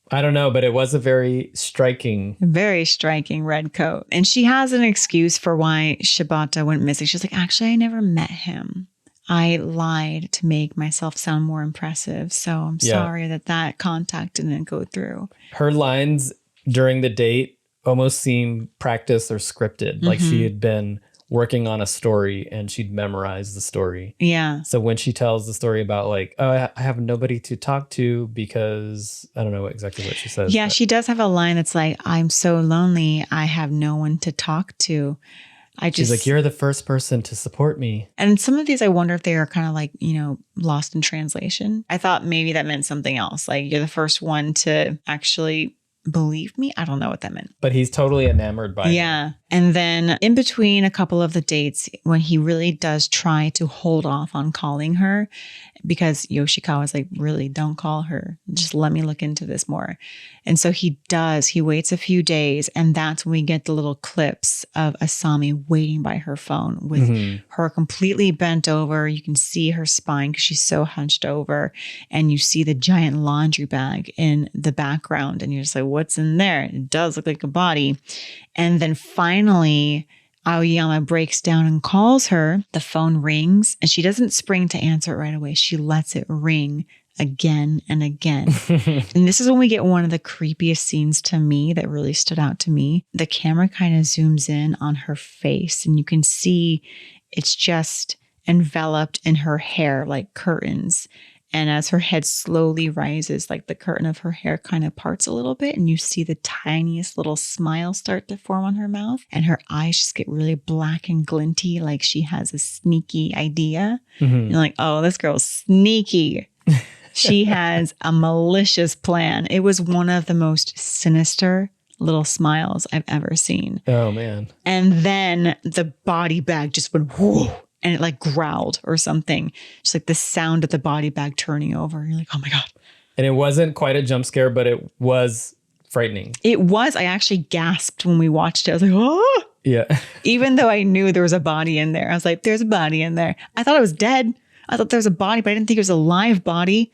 I don't know, but it was a very striking red coat. And she has an excuse for why Shibata went missing. She's like, actually, I never met him. I lied to make myself sound more impressive. So I'm sorry that contact didn't go through. Her lines during the date almost seem practiced or scripted. Like she had been working on a story and she'd memorized the story. Yeah. So when she tells the story about like, oh, I have nobody to talk to because I don't know exactly what she says. Yeah, she does have a line that's like, I'm so lonely. I have no one to talk to. She's like, you're the first person to support me. And some of these, I wonder if they are kind of like, you know, lost in translation. I thought maybe that meant something else. Like you're the first one to actually believe me. I don't know what that meant. But he's totally enamored by her. And then in between a couple of the dates, when he really does try to hold off on calling her, because Yoshikawa is like, really, don't call her. Just let me look into this more. And so he does. He waits a few days. And that's when we get the little clips of Asami waiting by her phone with her completely bent over. You can see her spine because she's so hunched over. And you see the giant laundry bag in the background. And you're just like, what's in there? It does look like a body. And then finally, Aoyama breaks down and calls her. The phone rings and she doesn't spring to answer it right away. She lets it ring again and again. And this is when we get one of the creepiest scenes to me that really stood out to me. The camera kind of zooms in on her face and you can see it's just enveloped in her hair like curtains. And as her head slowly rises, like the curtain of her hair kind of parts a little bit, and you see the tiniest little smile start to form on her mouth, and her eyes just get really black and glinty, like she has a sneaky idea. Mhm. You're like, oh, this girl's sneaky. She has a malicious plan. It was one of the most sinister little smiles I've ever seen. Oh, man. And then the body bag just went whoo, and it like growled or something. Just like the sound of the body bag turning over. You're like, oh my God. And it wasn't quite a jump scare, but it was frightening. It was. I actually gasped when we watched it. I was like, oh. Yeah. Even though I knew there was a body in there. I was like, there's a body in there. I thought it was dead. I thought there was a body, but I didn't think it was a live body.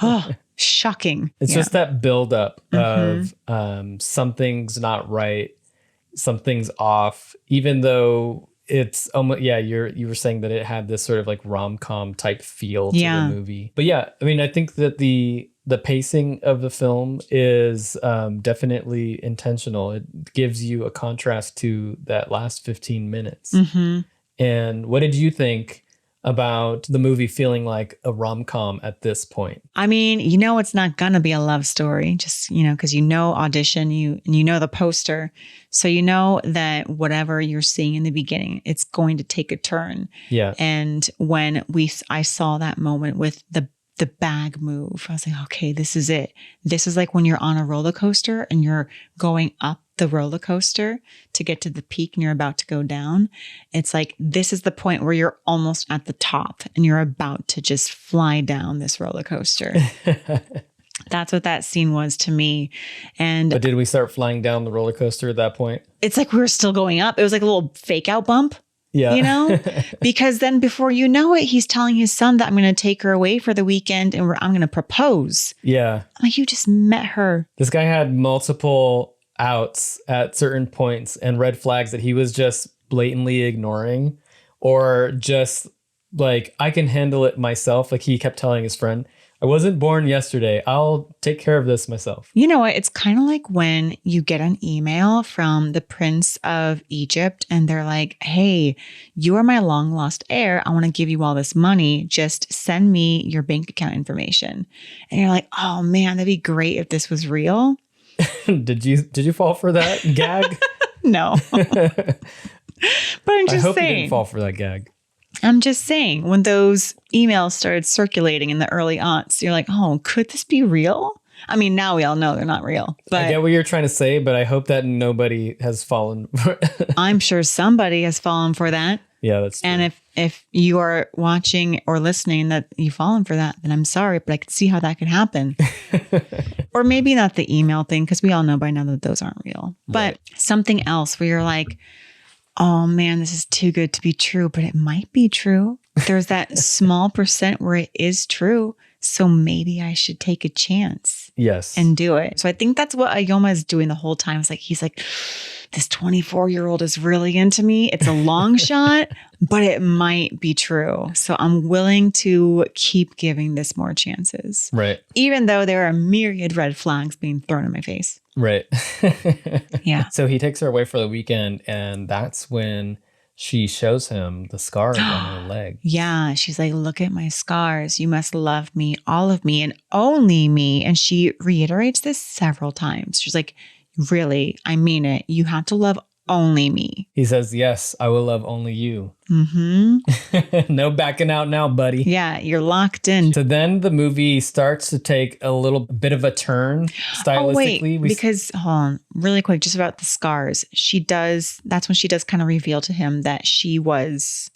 Oh, shocking. It's Yeah. just that buildup of something's not right, something's off, even though it's almost, you were saying that it had this sort of like rom-com type feel to the movie. But yeah, I mean, I think that the pacing of the film is definitely intentional. It gives you a contrast to that last 15 minutes. And what did you think about the movie feeling like a rom-com at this point? I mean, it's not going to be a love story, just, because Audition, you know the poster. So you know that whatever you're seeing in the beginning, it's going to take a turn. Yeah. And when I saw that moment with the bag move, I was like, okay, this is it. This is like when you're on a roller coaster and you're going up the roller coaster to get to the peak and you're about to go down. It's like, this is the point where you're almost at the top and you're about to just fly down this roller coaster. That's what that scene was to me. And But did we start flying down the roller coaster at that point? it's like we were still going up. It was like a little fake out bump. Yeah. Because then before you know it, he's telling his son that I'm going to take her away for the weekend and I'm going to propose. Yeah. I'm like, you just met her. This guy had multiple outs at certain points and red flags that he was just blatantly ignoring, or just like, I can handle it myself. Like he kept telling his friend, I wasn't born yesterday. I'll take care of this myself. You know what? It's kind of like when you get an email from the Prince of Egypt and they're like, hey, you are my long lost heir. I want to give you all this money. Just send me your bank account information. And you're like, oh man, that'd be great if this was real. Did you fall for that gag? No. But I'm just I hope saying. you didn't fall for that gag. I'm just saying, when those emails started circulating in the early aughts, you're like, oh, could this be real? I mean, now we all know they're not real. But I get what you're trying to say, but I hope that nobody has fallen for I'm sure somebody has fallen for that. Yeah, that's true. And if you are watching or listening that you've fallen for that, then I'm sorry, but I could see how that could happen. Or maybe not the email thing, because we all know by now that those aren't real. But something else where you're like, oh man, this is too good to be true, but it might be true. There's that small percent where it is true. So maybe I should take a chance. Yes. And do it. So I think that's what Ayoma is doing the whole time. It's like, he's like, this 24-year-old is really into me. It's a long shot, but it might be true. So I'm willing to keep giving this more chances. Right. Even though there are myriad red flags being thrown in my face. Right. Yeah. So he takes her away for the weekend, and that's when she shows him the scars on her leg. Yeah. She's like, look at my scars. You must love me, all of me, and only me. And she reiterates this several times. She's like, really, I mean it. You have to love only me. He says, yes, I will love only you. Mm-hmm. No backing out now, buddy. Yeah, you're locked in. So then the movie starts to take a little bit of a turn stylistically. Oh, wait, because hold on, really quick, just about the scars. That's when she does kind of reveal to him that she was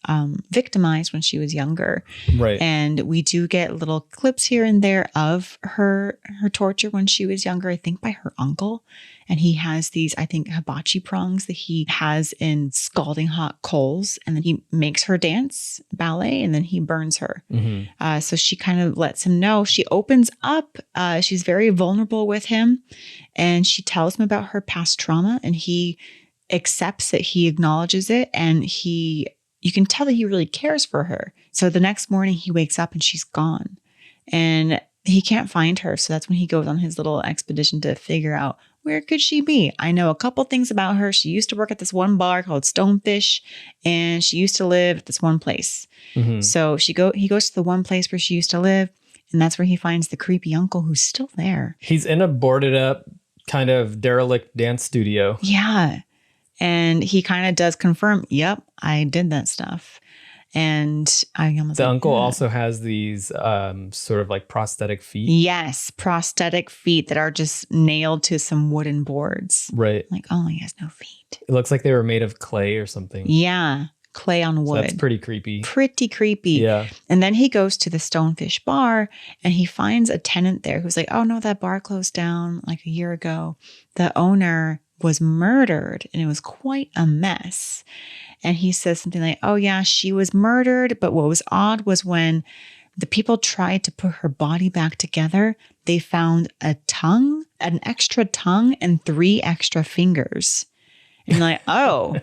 victimized when she was younger. Right. And we do get little clips here and there of her torture when she was younger, I think by her uncle. And he has these, I think, hibachi prongs that he has in scalding hot coals. And then he makes her dance ballet and then he burns her. Mm-hmm. So she kind of lets him know. She opens up. She's very vulnerable with him. And she tells him about her past trauma. And he accepts it. He acknowledges it. And you can tell that he really cares for her. So the next morning he wakes up and she's gone. And he can't find her. So that's when he goes on his little expedition to figure out where could she be? I know a couple things about her. She used to work at this one bar called Stonefish, and she used to live at this one place. So he goes to the one place where she used to live, and that's where he finds the creepy uncle who's still there. He's in a boarded up kind of derelict dance studio. Yeah. And he kind of does confirm, yep, I did that stuff. And I almost the uncle also has these sort of like prosthetic feet. Yes, prosthetic feet that are just nailed to some wooden boards. Right. Like, oh, he has no feet. It looks like they were made of clay or something. Yeah, clay on wood. So that's pretty creepy. Pretty creepy. Yeah. And then he goes to the Stonefish bar and he finds a tenant there who's like, oh no, that bar closed down like a year ago. The owner was murdered and it was quite a mess. And he says something like, oh yeah, she was murdered. But what was odd was when the people tried to put her body back together, they found a tongue, an extra tongue and 3 extra fingers. And you're like, oh,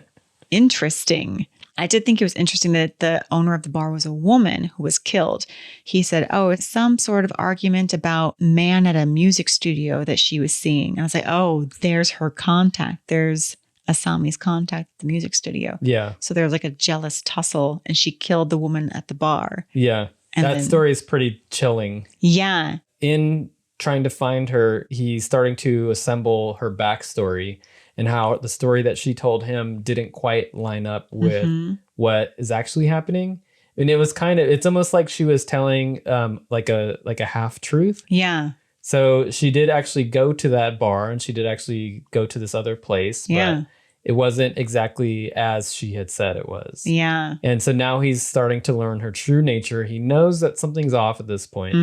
interesting. I did think it was interesting that the owner of the bar was a woman who was killed. He said, oh, it's some sort of argument about man at a music studio that she was seeing. And I was like, oh, there's her contact. There's Asami's contact at the music studio. Yeah. So there's like a jealous tussle and she killed the woman at the bar. Yeah. And that story is pretty chilling. Yeah. In trying to find her, he's starting to assemble her backstory and how the story that she told him didn't quite line up with what is actually happening. And it was it's almost like she was telling like a half truth. Yeah. So she did actually go to that bar and she did actually go to this other place. Yeah. But it wasn't exactly as she had said it was. Yeah. And so now he's starting to learn her true nature. He knows that something's off at this point.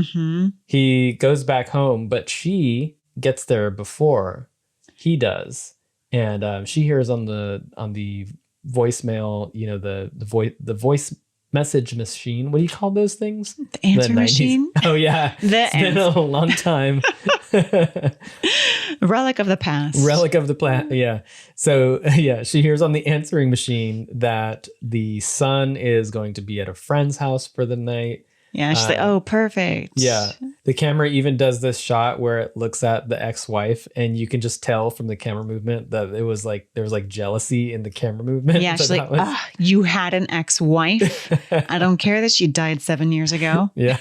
He goes back home, but she gets there before he does. And she hears on the voicemail, you know, the voice message machine. What do you call those things? The answer machine? Oh, yeah. It's been a long time. Relic of the past. Relic of the past. Yeah. So, yeah, she hears on the answering machine that the son is going to be at a friend's house for the night. Yeah, she's like, oh, perfect. Yeah. The camera even does this shot where it looks at the ex-wife and you can just tell from the camera movement that it was like, there was like jealousy in the camera movement. Yeah, she's like, you had an ex-wife? I don't care that she died 7 years ago. Yeah.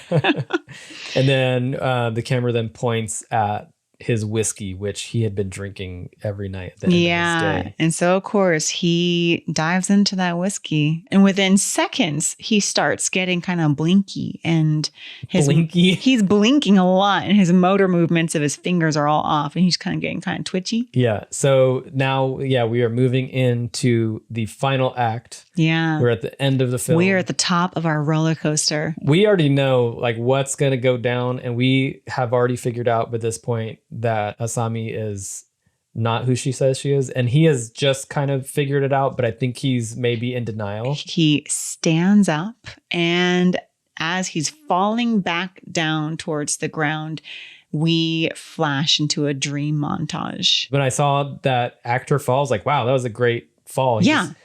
And then the camera then points at his whiskey, which he had been drinking every night at the end of his day. And so, of course, he dives into that whiskey. And within seconds, he starts getting kind of blinky. And he's blinking a lot. And his motor movements of his fingers are all off. And he's kind of getting kind of twitchy. Yeah. So now, we are moving into the final act. Yeah. We're at the end of the film. We are at the top of our roller coaster. We already know like what's going to go down. And we have already figured out by this point that Asami is not who she says she is. And he has just kind of figured it out, but I think he's maybe in denial. He stands up and as he's falling back down towards the ground, we flash into a dream montage. When I saw that actor fall, I was like, wow, that was a great fall. He just,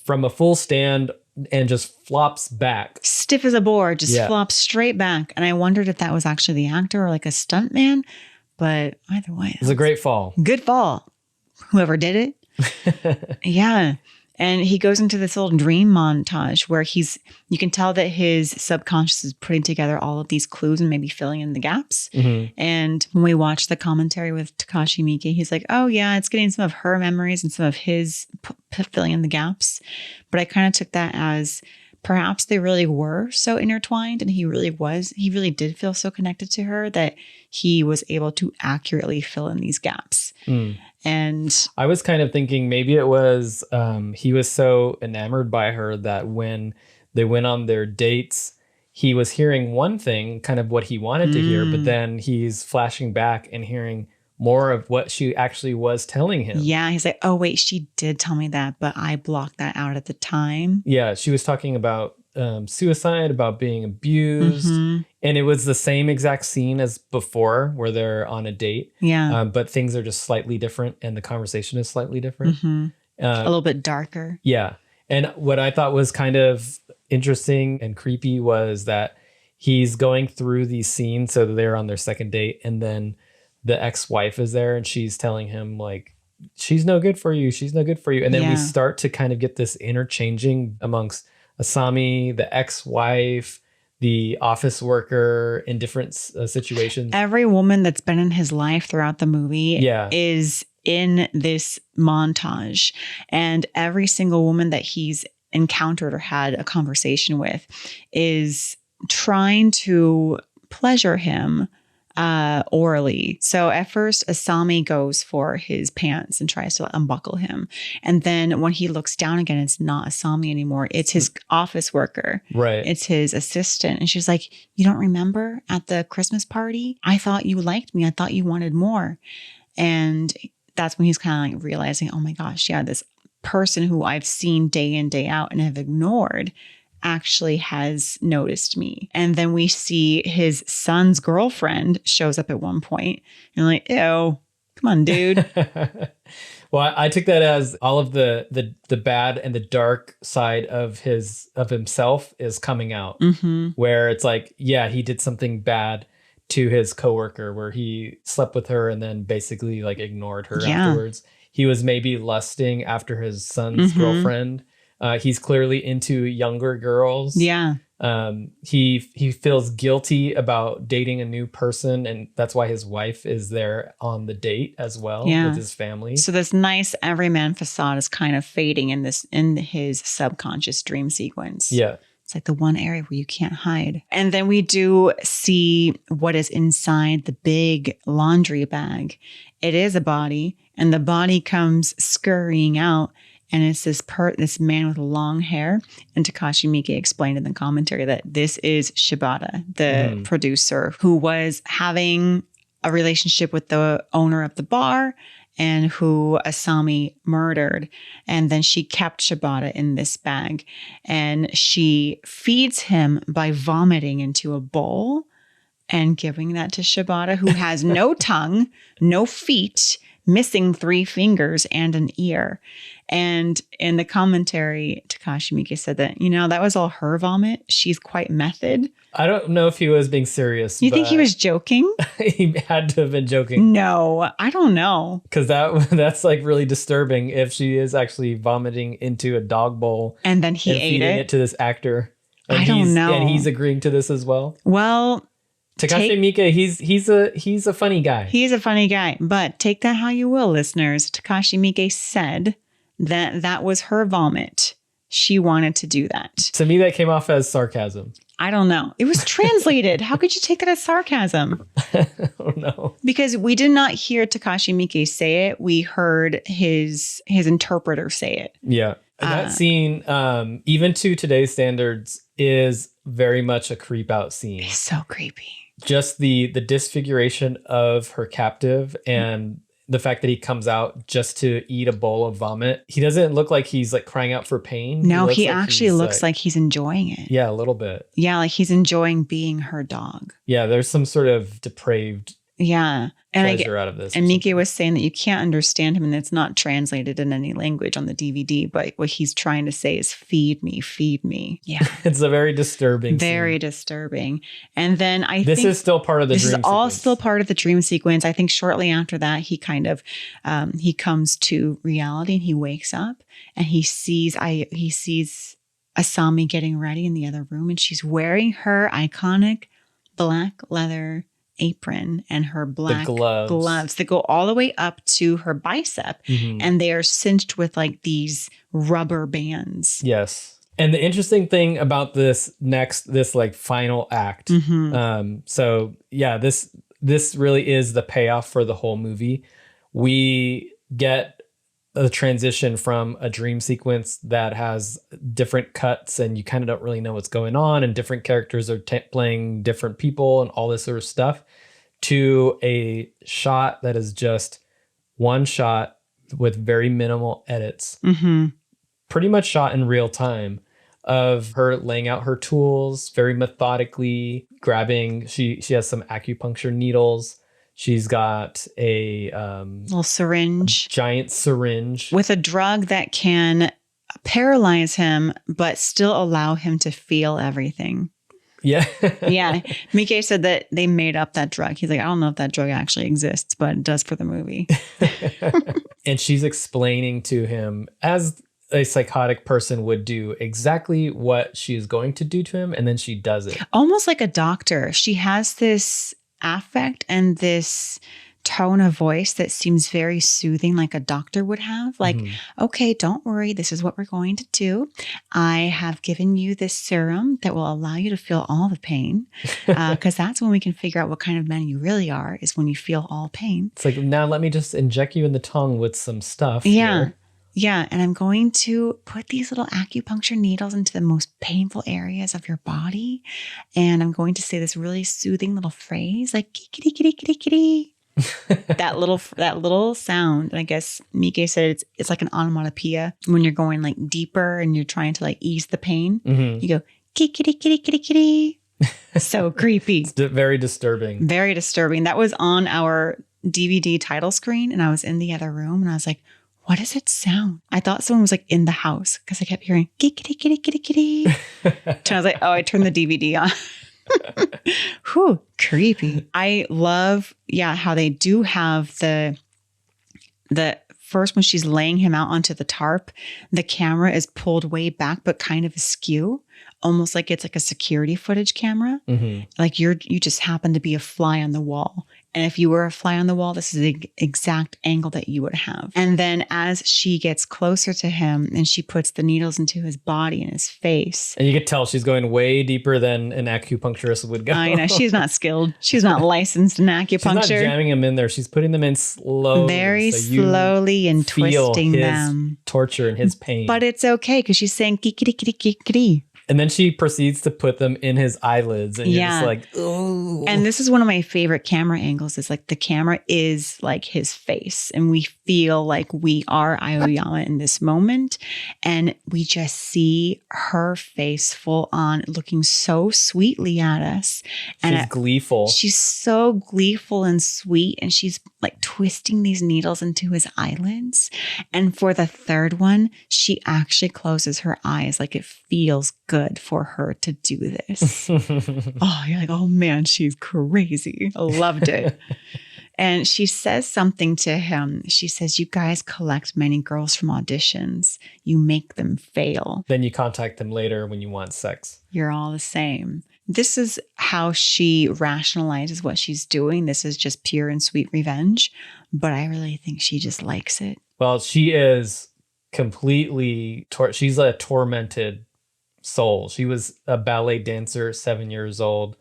from a full stand and just flops back. Stiff as a board, just flops straight back. And I wondered if that was actually the actor or like a stunt man. But either way, it was a great fall. Good fall. Whoever did it. Yeah. And he goes into this little dream montage where you can tell that his subconscious is putting together all of these clues and maybe filling in the gaps. And when we watch the commentary with Takashi Miike, he's like, oh yeah, it's getting some of her memories and some of his filling in the gaps. But I kind of took that as perhaps they really were so intertwined and he really did feel so connected to her that he was able to accurately fill in these gaps. And I was kind of thinking maybe it was he was so enamored by her that when they went on their dates, he was hearing one thing, kind of what he wanted to hear, but then he's flashing back and hearing more of what she actually was telling him. Yeah, he's like, oh wait, she did tell me that, but I blocked that out at the time. Yeah, she was talking about suicide, about being abused. And it was the same exact scene as before where they're on a date. Yeah. But things are just slightly different and the conversation is slightly different. A little bit darker. Yeah. And what I thought was kind of interesting and creepy was that he's going through these scenes. So they're on their second date and then the ex-wife is there and she's telling him like, she's no good for you. She's no good for you. And then we start to kind of get this interchanging amongst Asami, the ex-wife, the office worker in different situations. Every woman that's been in his life throughout the movie is in this montage. And every single woman that he's encountered or had a conversation with is trying to pleasure him orally. So at first, Asami goes for his pants and tries to unbuckle him. And then when he looks down again, it's not Asami anymore. It's his office worker. Right. It's his assistant. And she's like, you don't remember at the Christmas party? I thought you liked me. I thought you wanted more. And that's when he's kind of like realizing, oh my gosh, yeah, this person who I've seen day in, day out and have ignored actually has noticed me. And then we see his son's girlfriend shows up at one point. And I'm like, ew, come on, dude. Well, I took that as all of the bad and the dark side of himself is coming out. Where it's like, yeah, he did something bad to his coworker where he slept with her and then basically like ignored her afterwards. He was maybe lusting after his son's girlfriend. He's clearly into younger girls. Yeah. He feels guilty about dating a new person, and that's why his wife is there on the date as well with his family. So this nice everyman facade is kind of fading in his subconscious dream sequence. Yeah. It's like the one area where you can't hide. And then we do see what is inside the big laundry bag. It is a body, and the body comes scurrying out. And it's this man with long hair. And Takashi Miike explained in the commentary that this is Shibata, the producer, who was having a relationship with the owner of the bar and who Asami murdered. And then she kept Shibata in this bag. And she feeds him by vomiting into a bowl and giving that to Shibata, who has no tongue, no feet, missing 3 fingers and an ear. And in the commentary, Takashi Miike said that, that was all her vomit. She's quite method. I don't know if he was being serious. You think he was joking? He had to have been joking. No, I don't know. Because that's like really disturbing if she is actually vomiting into a dog bowl. And then he ate feeding it to this actor. And I don't know. And he's agreeing to this as well. Well, Takashi Miike, he's a funny guy. He is a funny guy, but take that how you will, listeners. Takashi Miike said that was her vomit. She wanted to do that. To me, that came off as sarcasm. I don't know. It was translated. How could you take that as sarcasm? I don't know. Because we did not hear Takashi Miike say it. We heard his interpreter say it. Yeah. That scene, even to today's standards, is very much a creep out scene. It's so creepy. Just the disfiguration of her captive and the fact that he comes out just to eat a bowl of vomit. He doesn't look like he's like crying out for pain. No, he actually looks like he's enjoying it. Yeah, a little bit. Yeah, like he's enjoying being her dog. Yeah, there's some sort of depraved pleasure out of this. And Miike was saying that you can't understand him and it's not translated in any language on the DVD, but what he's trying to say is feed me, feed me. Yeah. It's a very disturbing Very scene. disturbing. And then This is still part of the dream sequence. This is all still part of the dream sequence. I think shortly after that, he kind of, he comes to reality and he wakes up and he sees Asami getting ready in the other room and she's wearing her iconic black leather apron and her black gloves that go all the way up to her bicep. And they are cinched with like these rubber bands. Yes. And the interesting thing about this like final act. So yeah, this really is the payoff for the whole movie. We get a transition from a dream sequence that has different cuts and you kind of don't really know what's going on and different characters are playing different people and all this sort of stuff to a shot that is just one shot with very minimal edits, pretty much shot in real time of her laying out her tools very methodically, grabbing, she has some acupuncture needles. She's got a little syringe, giant syringe with a drug that can paralyze him, but still allow him to feel everything. Yeah. Yeah. Miike said that they made up that drug. He's like, I don't know if that drug actually exists, but it does for the movie. And she's explaining to him, as a psychotic person would do, exactly what she is going to do to him. And then she does it. Almost like a doctor. She has this affect and this tone of voice that seems very soothing, like a doctor would have. Like, okay, don't worry. This is what we're going to do. I have given you this serum that will allow you to feel all the pain. Because that's when we can figure out what kind of man you really are, is when you feel all pain. It's like, now let me just inject you in the tongue with some stuff. Yeah. Here. Yeah. And I'm going to put these little acupuncture needles into the most painful areas of your body. And I'm going to say this really soothing little phrase, like, kitty, kitty, kitty, kitty. that little sound. And I guess Miike said it's like an onomatopoeia when you're going like deeper and you're trying to like ease the pain. You go, kitty, kitty, kitty, kitty. So creepy. It's very disturbing. Very disturbing. That was on our DVD title screen, and I was in the other room, and I was like, what does it sound? I thought someone was like in the house because I kept hearing kitty, kitty, kitty, kitty. And I was like, oh, I turned the DVD on. Whew, creepy. I love, how they do have the first, when she's laying him out onto the tarp, the camera is pulled way back, but kind of askew, almost like it's like a security footage camera. Like you just happen to be a fly on the wall. And if you were a fly on the wall, this is the exact angle that you would have. And then as she gets closer to him and she puts the needles into his body and his face. And you could tell she's going way deeper than an acupuncturist would go. I know. She's not skilled. She's not licensed in acupuncture. She's not jamming them in there. She's putting them in slowly. Very so you slowly and twisting his them. Torture and his pain. But it's okay because she's saying kikiri kikiri kikiri. And then she proceeds to put them in his eyelids. And you're just like, oh. And this is one of my favorite camera angles, is like the camera is like his face. And we feel like we are Aoyama in this moment. And we just see her face full on looking so sweetly at us. And she's gleeful. She's so gleeful and sweet. And she's like twisting these needles into his eyelids. And for the third one, she actually closes her eyes. Like it feels good for her to do this. Oh, you're like, oh man, she's crazy. I loved it. And she says something to him. She says, you guys collect many girls from auditions. You make them fail. Then you contact them later when you want sex. You're all the same. This is how she rationalizes what she's doing. This is just pure and sweet revenge. But I really think she just likes it. Well, she is completely, she's a tormented soul. She was a ballet dancer, 7 years old,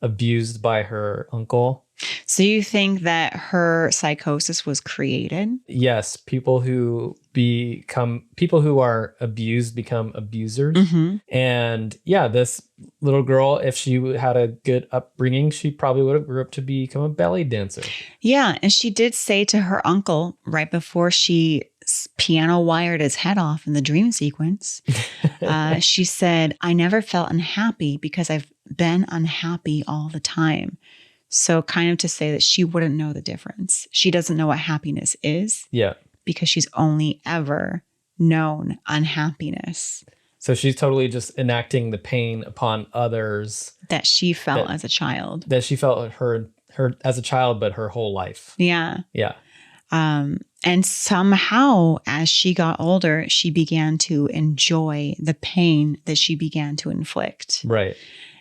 abused by her uncle. So you think that her psychosis was created? Yes. People who are abused become abusers. And yeah, this little girl, if she had a good upbringing, she probably would have grew up to become a ballet dancer. Yeah. And she did say to her uncle right before she piano wired his head off in the dream sequence, she said, I never felt unhappy because I've been unhappy all the time. So kind of to say that she wouldn't know the difference. She doesn't know what happiness is. Yeah. Because she's only ever known unhappiness. So she's totally just enacting the pain upon others. That she felt as a child. That she felt her as a child, but her whole life. Yeah. Yeah. And somehow, as she got older, she began to enjoy the pain that she began to inflict. Right.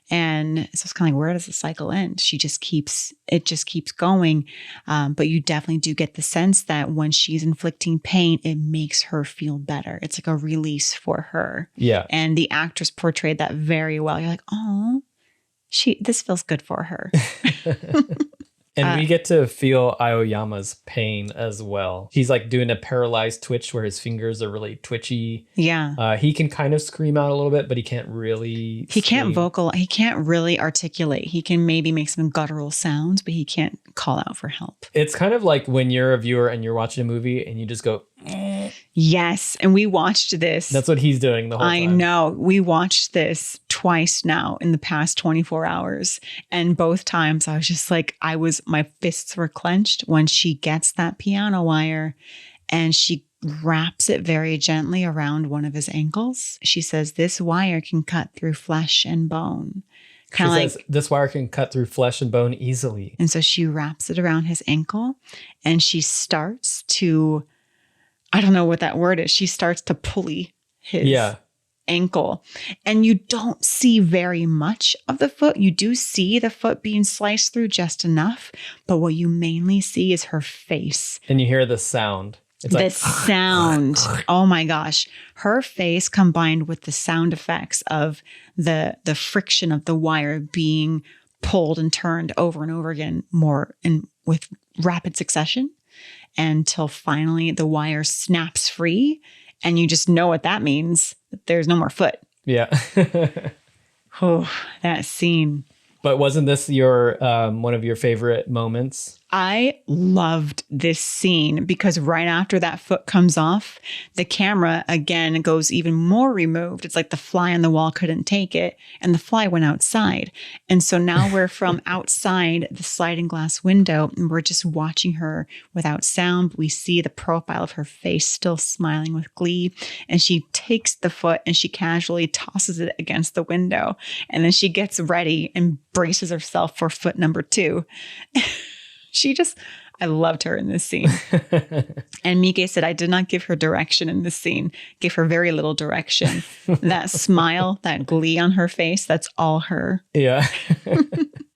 And so it's kind of like, where does the cycle end? It just keeps going. But you definitely do get the sense that when she's inflicting pain, it makes her feel better. It's like a release for her. Yeah. And the actress portrayed that very well. You're like, oh, this feels good for her. And we get to feel Aoyama's pain as well. He's like doing a paralyzed twitch where his fingers are really twitchy. Yeah. He can kind of scream out a little bit, but he can't really He can't really articulate. He can maybe make some guttural sounds, but he can't call out for help. It's kind of like when you're a viewer and you're watching a movie and you just go, yes. And we watched this. That's what he's doing the whole time. I know. We watched this twice now in the past 24 hours. And both times I was just like, my fists were clenched when she gets that piano wire and she wraps it very gently around one of his ankles. She says, this wire can cut through flesh and bone. She says, this wire can cut through flesh and bone easily. And so she wraps it around his ankle and she starts to, I don't know what that word is. She starts to pulley his ankle. And you don't see very much of the foot. You do see the foot being sliced through just enough. But what you mainly see is her face. And you hear the sound. It's the like sound. Oh my gosh. Her face combined with the sound effects of the friction of the wire being pulled and turned over and over again more and with rapid succession until finally the wire snaps free. And you just know what that means. There's no more foot. Yeah. Oh, that scene. But wasn't this your one of your favorite moments? I loved this scene because right after that foot comes off, the camera again goes even more removed. It's like the fly on the wall couldn't take it and the fly went outside. And so now we're from outside the sliding glass window and we're just watching her without sound. We see the profile of her face still smiling with glee. And she takes the foot and she casually tosses it against the window. And then she gets ready and braces herself for foot number 2. I loved her in this scene. And Miike said, I did not give her direction in this scene, gave her very little direction. That smile, that glee on her face, that's all her. Yeah.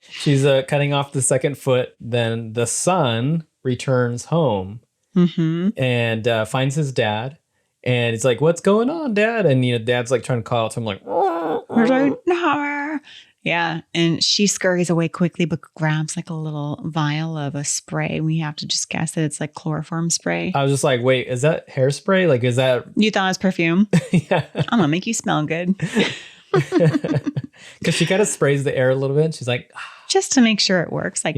She's cutting off the second foot. Then the son returns home and finds his dad. And it's like, what's going on, Dad? And, Dad's like trying to call out to him like, no. Yeah. And she scurries away quickly, but grabs like a little vial of a spray. We have to just guess that it's like chloroform spray. I was just like, wait, is that hairspray? Like, is that? You thought it was perfume? Yeah. I'm going to make you smell good. Because she kind of sprays the air a little bit. She's like, just to make sure it works. Like,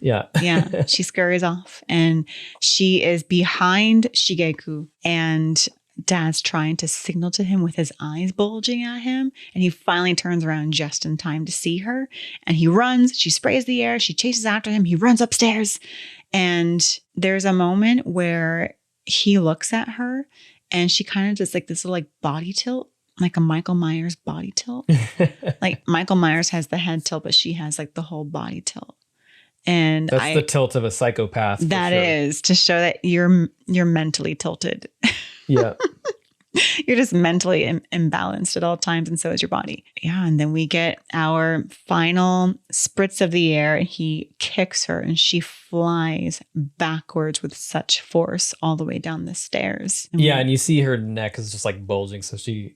yeah. Yeah. She scurries off and she is behind Shigeku and Dad's trying to signal to him with his eyes bulging at him. And he finally turns around just in time to see her. And he runs. She sprays the air. She chases after him. He runs upstairs. And there's a moment where he looks at her and she kind of does like this little like body tilt, like a Michael Myers body tilt. Like Michael Myers has the head tilt, but she has like the whole body tilt. And that's the tilt of a psychopath. That is to show that you're mentally tilted. Yeah. You're just mentally imbalanced at all times, and so is your body. Yeah, and then we get our final spritz of the air. He kicks her, and she flies backwards with such force all the way down the stairs. And you see her neck is just like bulging, so she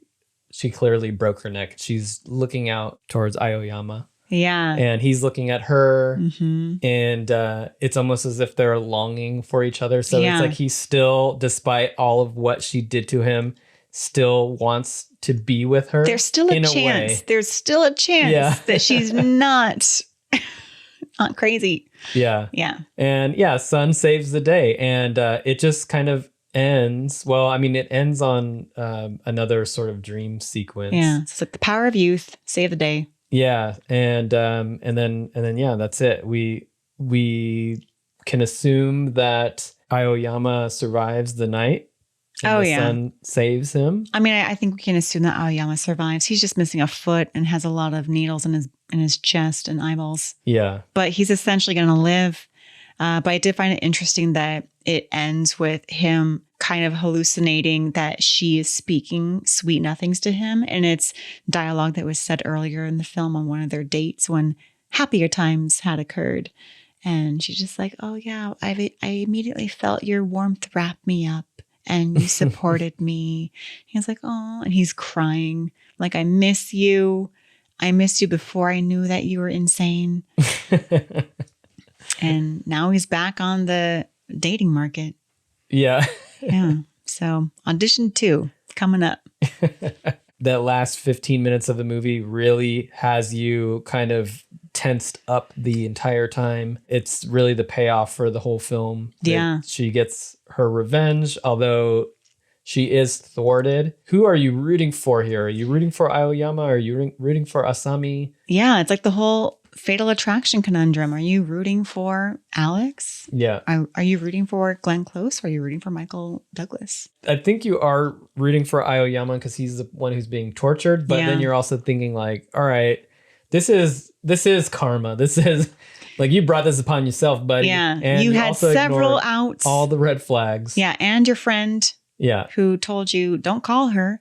clearly broke her neck. She's looking out towards Aoyama. Yeah. And he's looking at her and it's almost as if they're longing for each other. So it's like he still, despite all of what she did to him, still wants to be with her. There's still a chance. There's still a chance that she's not crazy. Yeah. Yeah. And son saves the day. And it just kind of ends. Well, I mean, it ends on another sort of dream sequence. Yeah. It's like the power of youth, save the day. Yeah, and then that's it. We can assume that Aoyama survives the night. And the son saves him. I mean, I think we can assume that Aoyama survives. He's just missing a foot and has a lot of needles in his chest and eyeballs. Yeah, but he's essentially going to live. But I did find it interesting that it ends with him kind of hallucinating that she is speaking sweet nothings to him. And it's dialogue that was said earlier in the film on one of their dates when happier times had occurred. And she's just like, oh yeah, I immediately felt your warmth wrap me up and you supported me. He's like, oh, and he's crying like, I miss you. I missed you before I knew that you were insane. And now he's back on the dating market. Yeah. Yeah. So Audition 2 coming up. That last 15 minutes of the movie really has you kind of tensed up the entire time. It's really the payoff for the whole film. Yeah. She gets her revenge, although she is thwarted. Who are you rooting for here? Are you rooting for Aoyama? Are you rooting for Asami? Yeah, it's like the whole Fatal Attraction conundrum. Are you rooting for Alex? Yeah. Are you rooting for Glenn Close? Or are you rooting for Michael Douglas? I think you are rooting for Aoyama because he's the one who's being tortured. But then you're also thinking like, all right, this is karma. This is like you brought this upon yourself, buddy. Yeah. And you had also several ignored outs. all the red flags. Yeah. And your friend Yeah. who told you, don't call her.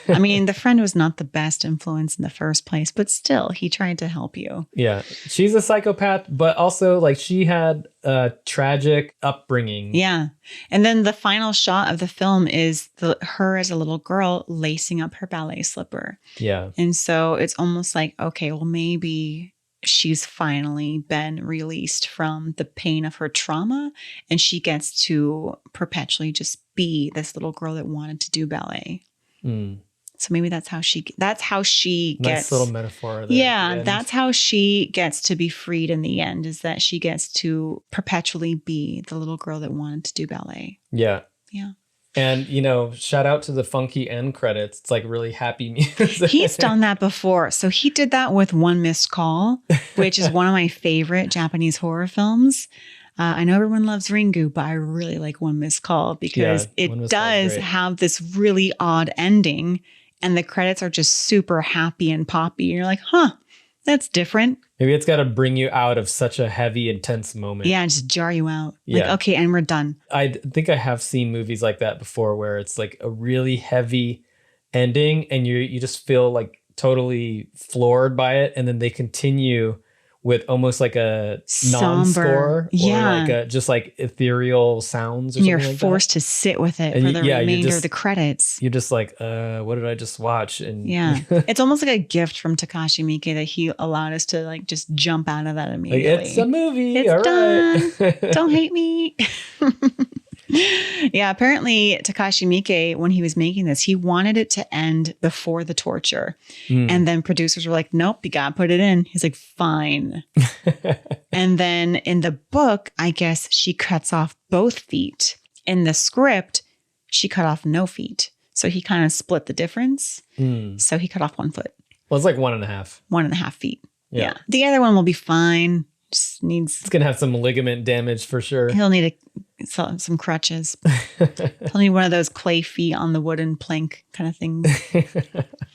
I mean, the friend was not the best influence in the first place, but still, he tried to help you. Yeah. She's a psychopath, but also like she had a tragic upbringing. Yeah. And then the final shot of the film is her as a little girl lacing up her ballet slipper. Yeah. And so it's almost like, okay, well, maybe she's finally been released from the pain of her trauma and she gets to perpetually just be this little girl that wanted to do ballet. Mm. So maybe that's how she Nice gets little metaphor there. Yeah, that's how she gets to be freed in the end, is that she gets to perpetually be the little girl that wanted to do ballet. Yeah. Yeah. And, you know, shout out to the funky end credits. It's like really happy music. He's done that before. So he did that with One Missed Call, which is one of my favorite Japanese horror films. I know everyone loves Ringu, but I really like One Missed Call because it does have this really odd ending and the credits are just super happy and poppy. And you're like, huh, that's different. Maybe it's got to bring you out of such a heavy, intense moment. Yeah, and just jar you out. Yeah. Like, okay, and we're done. I think I have seen movies like that before where it's like a really heavy ending and you just feel like totally floored by it. And then they continue with almost like a non-score or like a, just like ethereal sounds or and you're something like forced to sit with it And for the remainder just, of the credits. You're just like, what did I just watch? And yeah, it's almost like a gift from Takashi Miike that he allowed us to like just jump out of that immediately. Like, it's a movie. It's all done. right. Don't hate me. Yeah, apparently Takashi Miike, when he was making this, he wanted it to end before the torture. And then producers were like, nope, you gotta put it in. He's like, fine. And then in the book, I guess she cuts off both feet. In the script, she cut off no feet. So he kind of split the difference. So he cut off 1 foot. Well, it's like 1.5. 1.5 feet. Yeah. The other one will be fine. Just needs... It's going to have some ligament damage for sure. He'll need some crutches. He'll need one of those clay feet on the wooden plank kind of things.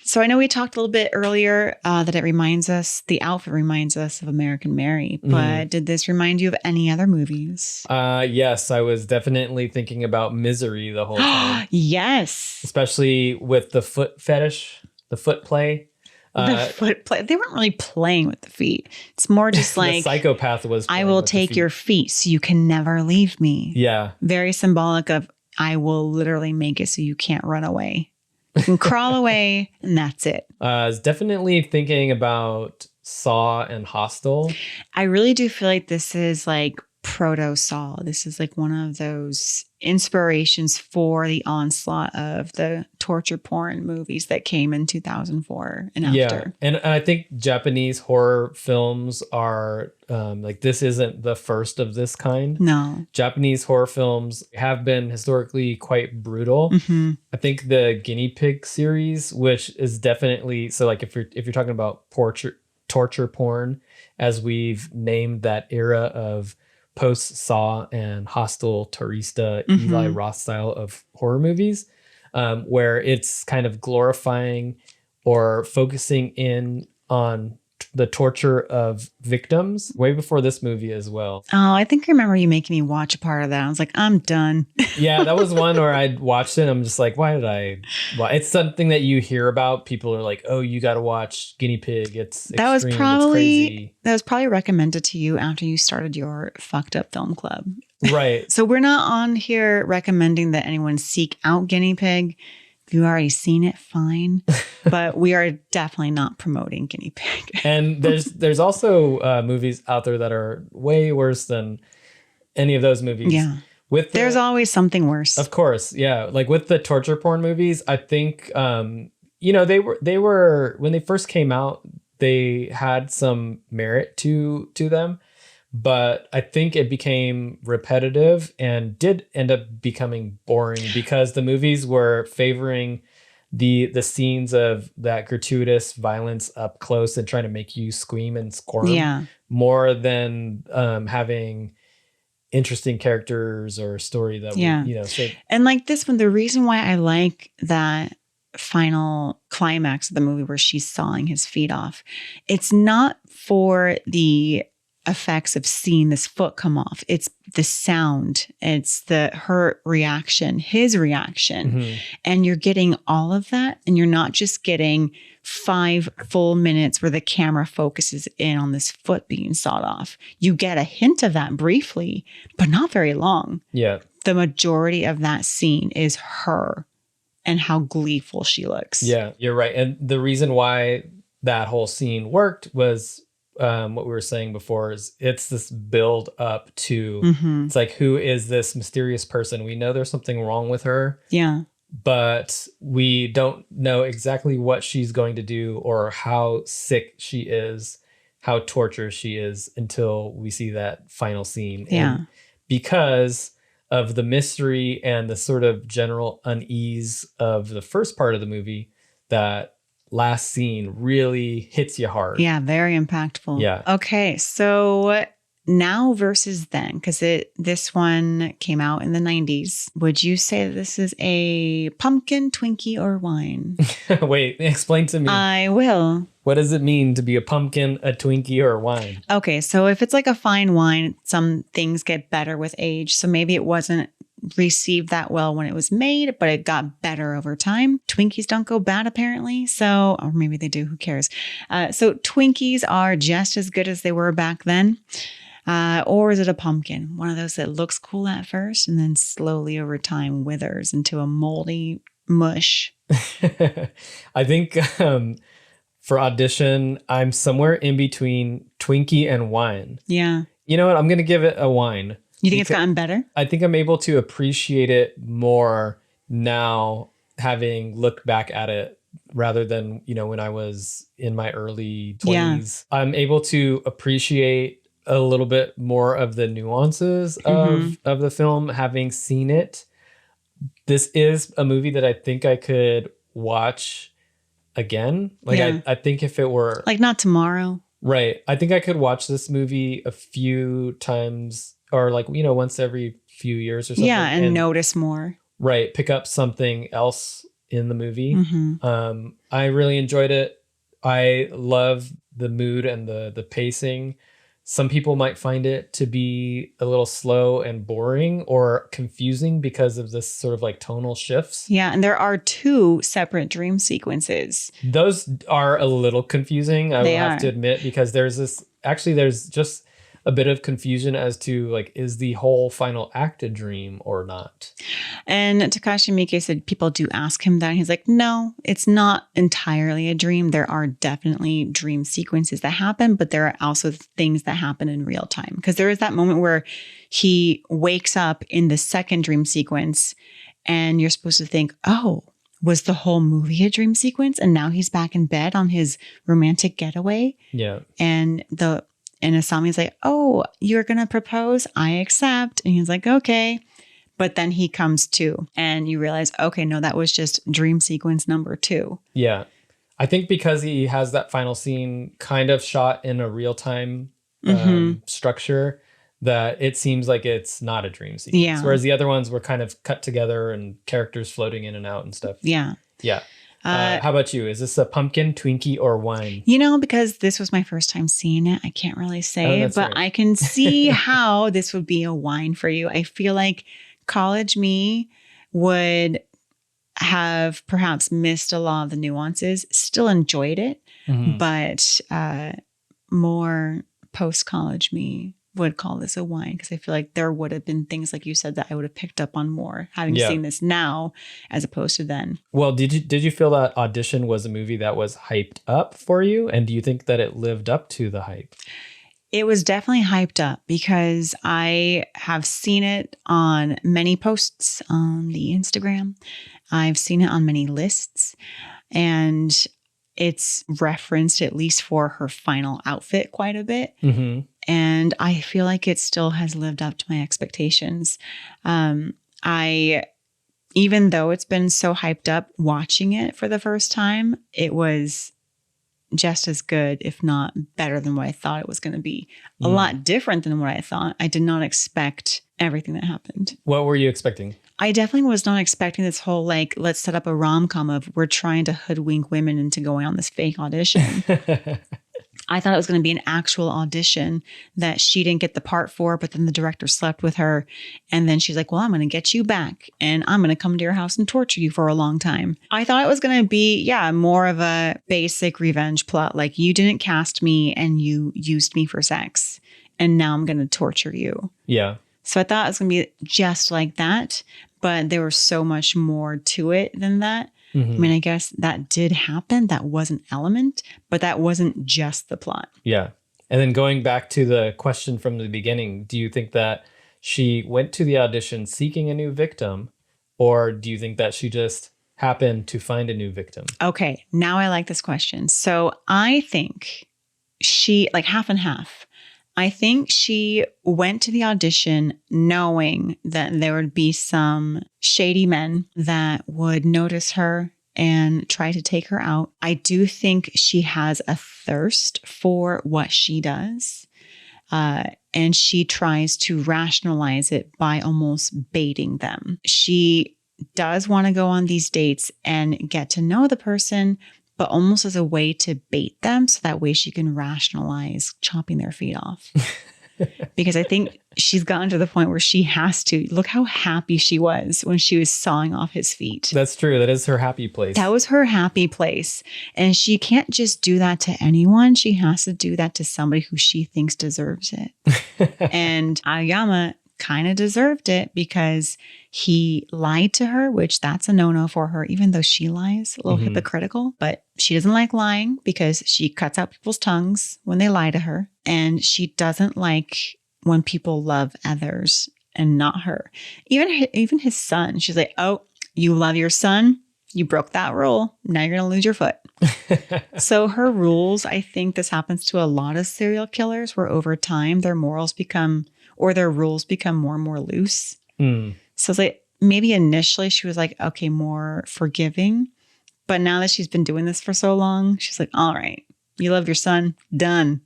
So I know we talked a little bit earlier that the outfit reminds us of American Mary, but did this remind you of any other movies? Yes, I was definitely thinking about Misery the whole time. Yes. Especially with the foot fetish, the foot play. The foot play. They weren't really playing with the feet. It's more just like the psychopath was. I will take your feet so you can never leave me. Yeah. Very symbolic of I will literally make it so you can't run away. You can crawl away and that's it. I was definitely thinking about Saw and Hostel. I really do feel like this is like proto-Saw. This is like one of those inspirations for the onslaught of the torture porn movies that came in 2004 and after. Yeah, and I think Japanese horror films are like, this isn't the first of this kind. No. Japanese horror films have been historically quite brutal. I think the Guinea Pig series, which is definitely, so like if you're talking about torture porn, as we've named that era of post-Saw and Hostel, Turista, Eli Roth style of horror movies, where it's kind of glorifying or focusing in on the torture of victims, way before this movie as well. Oh, I think I remember you making me watch a part of that. I was like, I'm done. Yeah, that was one where I watched it and I'm just like, why did I? Well, it's something that you hear about. People are like, oh, you got to watch Guinea Pig. It's that extreme, was probably it's crazy. That was probably recommended to you after you started your fucked up film club. Right. So we're not on here recommending that anyone seek out Guinea Pig. If you've already seen it, fine. But we are definitely not promoting Guinea Pig. And there's also movies out there that are way worse than any of those movies. Yeah. There's always something worse. Of course. Yeah. Like with the torture porn movies, I think, they were, when they first came out, they had some merit to them. But I think it became repetitive and did end up becoming boring because the movies were favoring the scenes of that gratuitous violence up close and trying to make you scream and squirm more than having interesting characters or a story that would, and like this one, the reason why I like that final climax of the movie where she's sawing his feet off, it's not for the effects of seeing this foot come off. It's the sound. It's her reaction, his reaction. And you're getting all of that. And you're not just getting 5 full minutes where the camera focuses in on this foot being sawed off. You get a hint of that briefly, but not very long. Yeah. The majority of that scene is her and how gleeful she looks. Yeah, you're right. And the reason why that whole scene worked was what we were saying before is it's this build up to, it's like, who is this mysterious person? We know there's something wrong with her. Yeah. But we don't know exactly what she's going to do or how sick she is, how tortured she is until we see that final scene. Yeah. And because of the mystery and the sort of general unease of the first part of the movie, that last scene really hits you hard. Yeah, very impactful. Yeah. Okay, so now versus then, because this one came out in the 90s. Would you say that this is a pumpkin, Twinkie, or wine? Wait, explain to me. I will. What does it mean to be a pumpkin, a Twinkie, or a wine? Okay, so if it's like a fine wine, some things get better with age. So maybe it wasn't received that well when it was made, but it got better over time. Twinkies don't go bad, apparently. So, or maybe they do, who cares? So Twinkies are just as good as they were back then. Or is it a pumpkin? One of those that looks cool at first and then slowly over time withers into a moldy mush. I think for Audition, I'm somewhere in between Twinkie and wine. Yeah. You know what? I'm going to give it a wine. You think it's gotten better? I think I'm able to appreciate it more now, having looked back at it rather than, when I was in my early 20s. Yeah. I'm able to appreciate a little bit more of the nuances of the film, having seen it. This is a movie that I think I could watch again. I think if it were... Like not tomorrow. Right. I think I could watch this movie a few times or once every few years or something. Yeah, and notice more. Right. Pick up something else in the movie. I really enjoyed it. I love the mood and the pacing. Some people might find it to be a little slow and boring or confusing because of this sort of like tonal shifts. Yeah, and there are 2 separate dream sequences. Those are a little confusing, I will have to admit, because there's just a bit of confusion as to is the whole final act a dream or not? And Takashi Miike said people do ask him that. And he's like, no, it's not entirely a dream. There are definitely dream sequences that happen, but there are also things that happen in real time. Because there is that moment where he wakes up in the second dream sequence and you're supposed to think, oh, was the whole movie a dream sequence? And now he's back in bed on his romantic getaway. Yeah. And Asami's like, oh, you're going to propose? I accept. And he's like, okay. But then he comes to and you realize, okay, no, that was just dream sequence number 2. Yeah. I think because he has that final scene kind of shot in a real time structure, that it seems like it's not a dream sequence. Yeah. Whereas the other ones were kind of cut together and characters floating in and out and stuff. Yeah. Yeah. How about you? Is this a pumpkin, Twinkie, or wine? Because this was my first time seeing it, I can't really say, but right. I can see how this would be a wine for you. I feel like college me would have perhaps missed a lot of the nuances, still enjoyed it, but more post-college me would call this a wine, because I feel like there would have been things like you said that I would have picked up on more having seen this now as opposed to then. Well, did you feel that Audition was a movie that was hyped up for you? And do you think that it lived up to the hype? It was definitely hyped up because I have seen it on many posts on the Instagram. I've seen it on many lists, and it's referenced at least for her final outfit quite a bit. And I feel like it still has lived up to my expectations. Even though it's been so hyped up, watching it for the first time, it was just as good, if not better than what I thought it was going to be. A lot different than what I thought. I did not expect everything that happened. What were you expecting? I definitely was not expecting this whole, like, let's set up a rom-com of we're trying to hoodwink women into going on this fake audition. I thought it was going to be an actual audition that she didn't get the part for, but then the director slept with her. And then she's like, well, I'm going to get you back and I'm going to come to your house and torture you for a long time. I thought it was going to be, more of a basic revenge plot. Like, you didn't cast me and you used me for sex. And now I'm going to torture you. Yeah. So I thought it was going to be just like that. But there was so much more to it than that. Mm-hmm. I mean, I guess that did happen. That was an element, but that wasn't just the plot. Yeah. And then going back to the question from the beginning, do you think that she went to the audition seeking a new victim, or do you think that she just happened to find a new victim? Okay, now I like this question. So I think she, like, half and half. I think she went to the audition knowing that there would be some shady men that would notice her and try to take her out. I do think she has a thirst for what she does. And she tries to rationalize it by almost baiting them. She does want to go on these dates and get to know the person, but almost as a way to bait them so that way she can rationalize chopping their feet off. Because I think she's gotten to the point where she has to. Look how happy she was when she was sawing off his feet. That's true. That is her happy place. That was her happy place. And she can't just do that to anyone. She has to do that to somebody who she thinks deserves it. And Aoyama kind of deserved it because he lied to her, which that's a no-no for her, even though she lies, a little hypocritical. But she doesn't like lying because she cuts out people's tongues when they lie to her. And she doesn't like when people love others and not her. Even his son, she's like, oh, you love your son? You broke that rule. Now you're going to lose your foot. So her rules, I think this happens to a lot of serial killers where over time their rules become more and more loose. So it's like maybe initially she was like, okay, more forgiving. But now that she's been doing this for so long, she's like, all right, you love your son, done.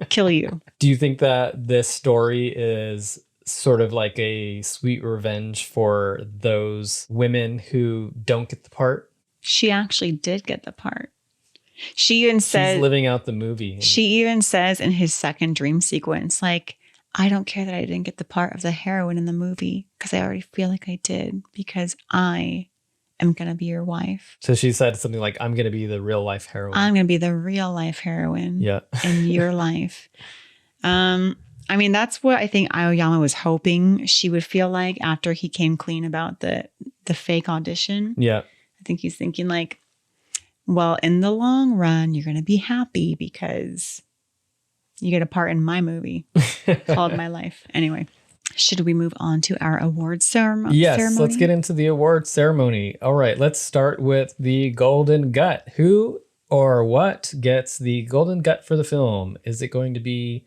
Kill you. Do you think that this story is sort of like a sweet revenge for those women who don't get the part? She actually did get the part. She even says, she's living out the movie. She even says in his second dream sequence, like, I don't care that I didn't get the part of the heroine in the movie because I already feel like I did because I am going to be your wife. So she said something like, I'm going to be the real life heroine. I'm going to be the real life heroine in your life. I mean, that's what I think Aoyama was hoping she would feel like after he came clean about the fake audition. Yeah. I think he's thinking like, well, in the long run, you're going to be happy because you get a part in my movie called My Life. Anyway, should we move on to our awards ceremony? Yes, let's get into the awards ceremony. All right, let's start with the Golden Gut. Who or what gets the Golden Gut for the film? Is it going to be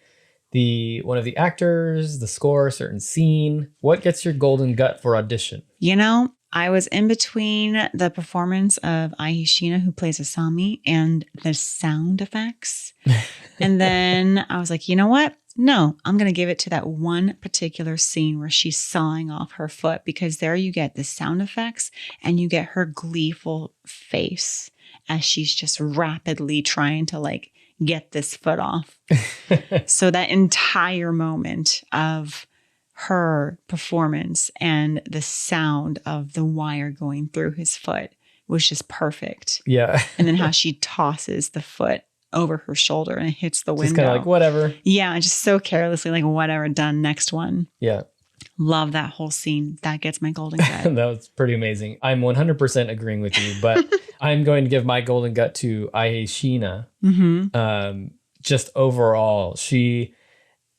one of the actors, the score, a certain scene? What gets your Golden Gut for Audition? You know, I was in between the performance of Ai Shina, who plays Asami, and the sound effects. And then I was like, you know what? No, I'm going to give it to that one particular scene where she's sawing off her foot, because there you get the sound effects and you get her gleeful face as she's just rapidly trying to like get this foot off. So that entire moment of her performance and the sound of the wire going through his foot was just perfect. Yeah. And then how she tosses the foot over her shoulder and it hits the window. Just kind of like, whatever. Yeah, just so carelessly, like, whatever, done, next one. Yeah. Love that whole scene. That gets my Golden Gut. That was pretty amazing. I'm 100% agreeing with you, but I'm going to give my Golden Gut to Ai Shina. Just overall, she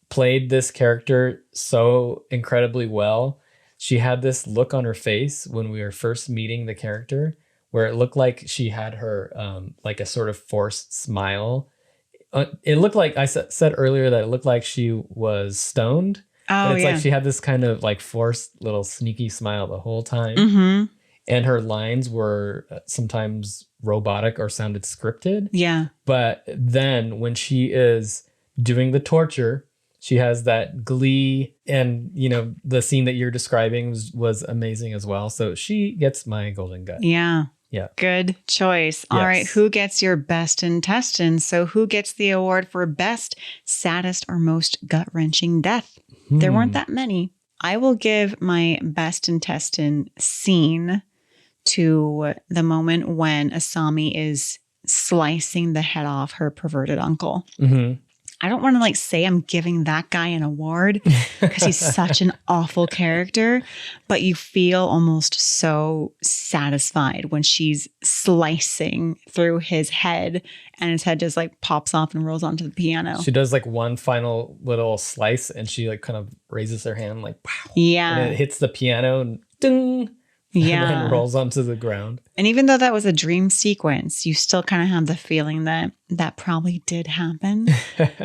played this character so incredibly well. She had this look on her face when we were first meeting the character where it looked like she had her like a sort of forced smile. It looked like, I said earlier that it looked like she was stoned. Oh, but it's yeah. like she had this kind of like forced little sneaky smile the whole time. And her lines were sometimes robotic or sounded scripted. Yeah. But then when she is doing the torture, She has that glee, and the scene that you're describing was amazing as well. So she gets my golden gut. Yeah. Yeah. Good choice. All right. Who gets your best intestines? So who gets the award for best, saddest, or most gut-wrenching death? There weren't that many. I will give my best intestine scene to the moment when Asami is slicing the head off her perverted uncle. Mm-hmm. I don't want to say I'm giving that guy an award because he's such an awful character, but you feel almost so satisfied when she's slicing through his head and his head just pops off and rolls onto the piano. She does one final little slice and she kind of raises her hand wow. Yeah. And it hits the piano and ding. Yeah. And then rolls onto the ground. And even though that was a dream sequence, you still kind of have the feeling that that probably did happen.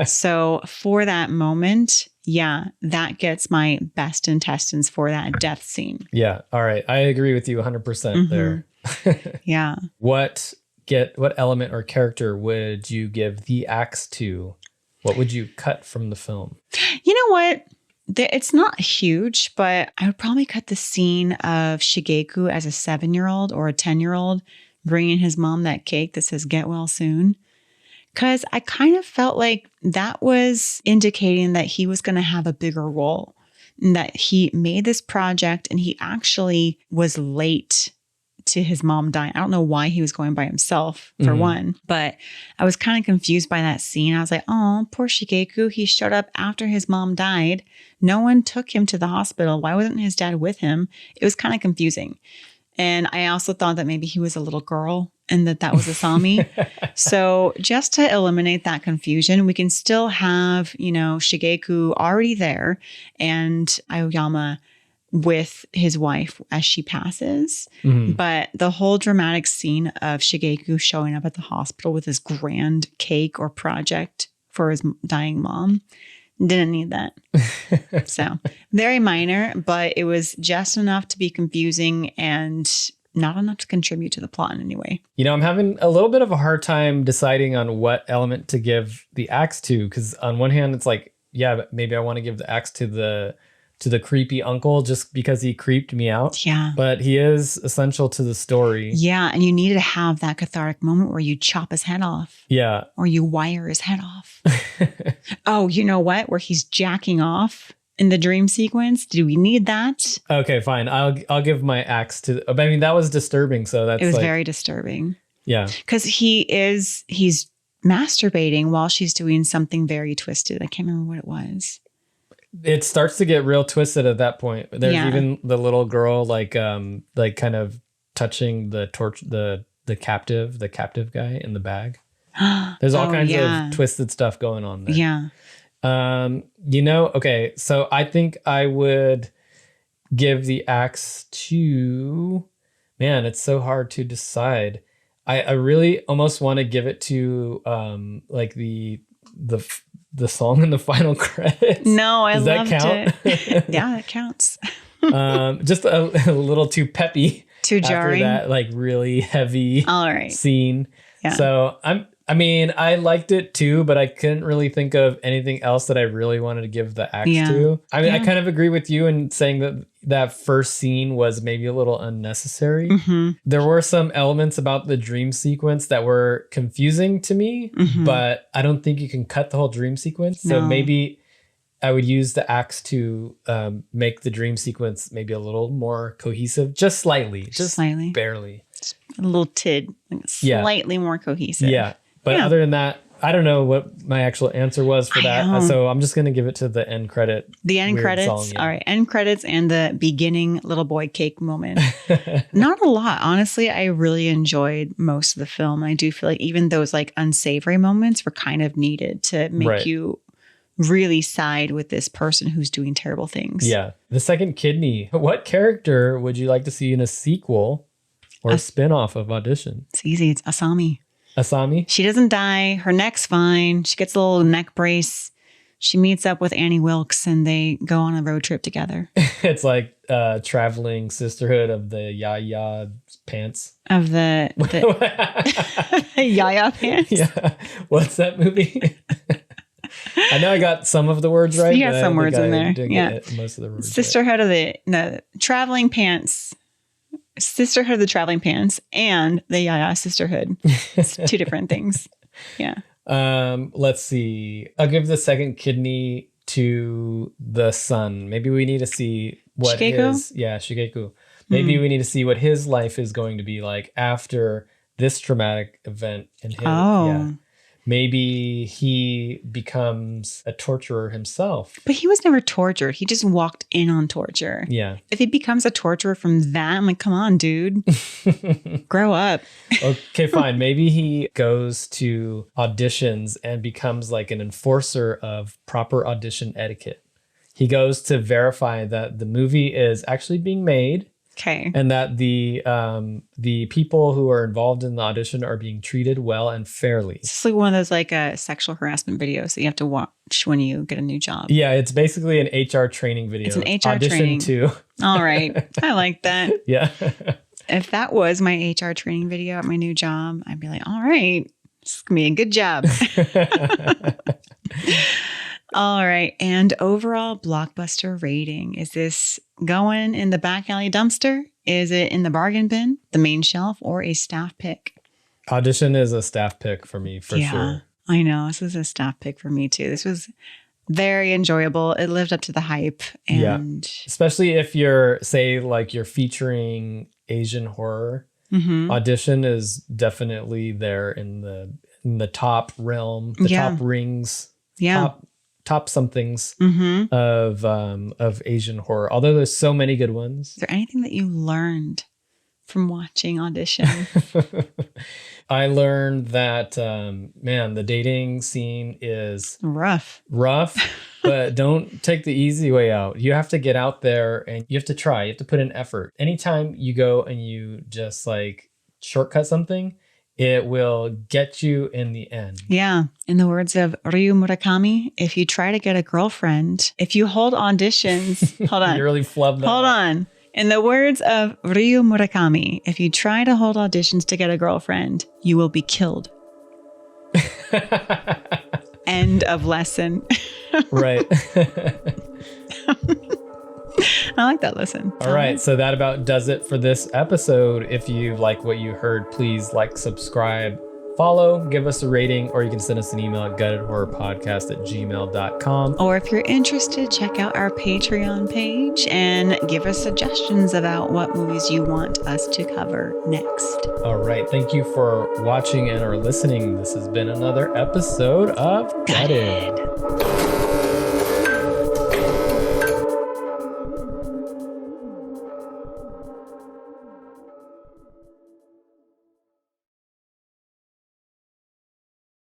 So for that moment, that gets my best intestines for that death scene. Yeah. All right. I agree with you 100% there. Yeah. What element or character would you give the axe to? What would you cut from the film? You know what? It's not huge, but I would probably cut the scene of Shigeku as a 7-year-old or a 10-year-old bringing his mom that cake that says "Get well soon." Because I kind of felt like that was indicating that he was going to have a bigger role, and that he made this project and he actually was late to his mom dying. I don't know why he was going by himself, for one, but I was kind of confused by that scene. I was like, oh, poor Shigeku. He showed up after his mom died. No one took him to the hospital. Why wasn't his dad with him? It was kind of confusing. And I also thought that maybe he was a little girl and that was Asami. So just to eliminate that confusion, we can still have, Shigeku already there and Aoyama with his wife as she passes. But the whole dramatic scene of Shigeku showing up at the hospital with this grand cake or project for his dying mom, didn't need that. So very minor, but it was just enough to be confusing and not enough to contribute to the plot in any way. I'm having a little bit of a hard time deciding on what element to give the axe to, because on one hand it's but maybe I want to give the axe to the creepy uncle just because he creeped me out. Yeah. But he is essential to the story. Yeah. And you needed to have that cathartic moment where you chop his head off. Yeah. Or you wire his head off. Oh, you know what? Where he's jacking off in the dream sequence. Do we need that? Okay, fine. I'll give my axe to, that was disturbing. So it was very disturbing. Yeah. Because he's masturbating while she's doing something very twisted. I can't remember what it was. It starts to get real twisted at that point. There's even the little girl kind of touching the captive guy in the bag. There's all kinds of twisted stuff going on there. Yeah. Okay, so I think I would give the axe to, man, it's so hard to decide. I really almost want to give it to the song in the final credits. No, I Does loved that count? it. Yeah, it counts. Just a little too peppy. Too jarring. After that really heavy scene. Yeah. So I liked it too, but I couldn't really think of anything else that I really wanted to give the axe to. I kind of agree with you in saying that first scene was maybe a little unnecessary. There were some elements about the dream sequence that were confusing to me, but I don't think you can cut the whole dream sequence. So maybe I would use the axe to make the dream sequence maybe a little more cohesive, just slightly, just slightly, barely. A little tid, slightly more cohesive. Yeah. But other than that, I don't know what my actual answer was for that. So I'm just going to give it to the end credit. The end credits. Song, All right. End credits and the beginning little boy cake moment. Not a lot. Honestly, I really enjoyed most of the film. I do feel like even those unsavory moments were kind of needed to make you really side with this person who's doing terrible things. Yeah. The second kidney. What character would you like to see in a sequel or a spinoff of Audition? It's easy. It's Asami. Asami? She doesn't die. Her neck's fine. She gets a little neck brace. She meets up with Annie Wilkes and they go on a road trip together. It's like traveling sisterhood of the Yaya pants. Of the Yaya pants? Yeah. What's that movie? I know I got some of the words right. You got but I some don't words think in I there. did Yeah. get most of the words right. Sisterhood of the traveling pants. Sisterhood of the traveling pants and the Yaya sisterhood. It's two different things. Yeah. Let's see. I'll give the second kidney to the son. Maybe we need to see what Shigeku? Shigeku. Maybe we need to see what his life is going to be like after this traumatic event in his. Oh. Yeah. Maybe he becomes a torturer himself. But he was never tortured. He just walked in on torture. Yeah. If he becomes a torturer from that, I'm like, come on, dude. Grow up. Okay, fine. Maybe he goes to auditions and becomes like an enforcer of proper audition etiquette. He goes to verify that the movie is actually being made. Okay. And that the people who are involved in the audition are being treated well and fairly. It's just like one of those like sexual harassment videos that you have to watch when you get a new job. Yeah, it's basically an HR training video. It's an HR Audition training. 2. All right. I like that. Yeah. If that was my HR training video at my new job, I'd be like, all right, this is going to be a good job. All right. And overall blockbuster rating. Is this going in the back alley dumpster? Is it in the bargain bin, the main shelf, or a staff pick? Audition is a staff pick for me, for sure. I know. This was a staff pick for me too. This was very enjoyable. It lived up to the hype. And especially if you're, say, like you're featuring Asian horror. Audition is definitely there in the top realm, the top rings. Yeah. Top somethings of Asian horror. Although there's so many good ones. Is there anything that you learned from watching Audition? I learned that, the dating scene is rough, but don't take the easy way out. You have to get out there and you have to try. You have to put in effort. Anytime you go and you just like shortcut something, it will get you in the end. Yeah. In the words of Ryu Murakami, if you try to get a girlfriend, if you hold auditions, hold on. You really flubbed that. Hold on. In the words of Ryu Murakami, if you try to hold auditions to get a girlfriend, you will be killed. End of lesson. Right. I like that lesson. All right. So that about does it for this episode. If you like what you heard, please like, subscribe, follow, give us a rating, or you can send us an email at guttedhorrorpodcast@gmail.com. Or if you're interested, check out our Patreon page and give us suggestions about what movies you want us to cover next. All right. Thank you for watching and or listening. This has been another episode of Gutted.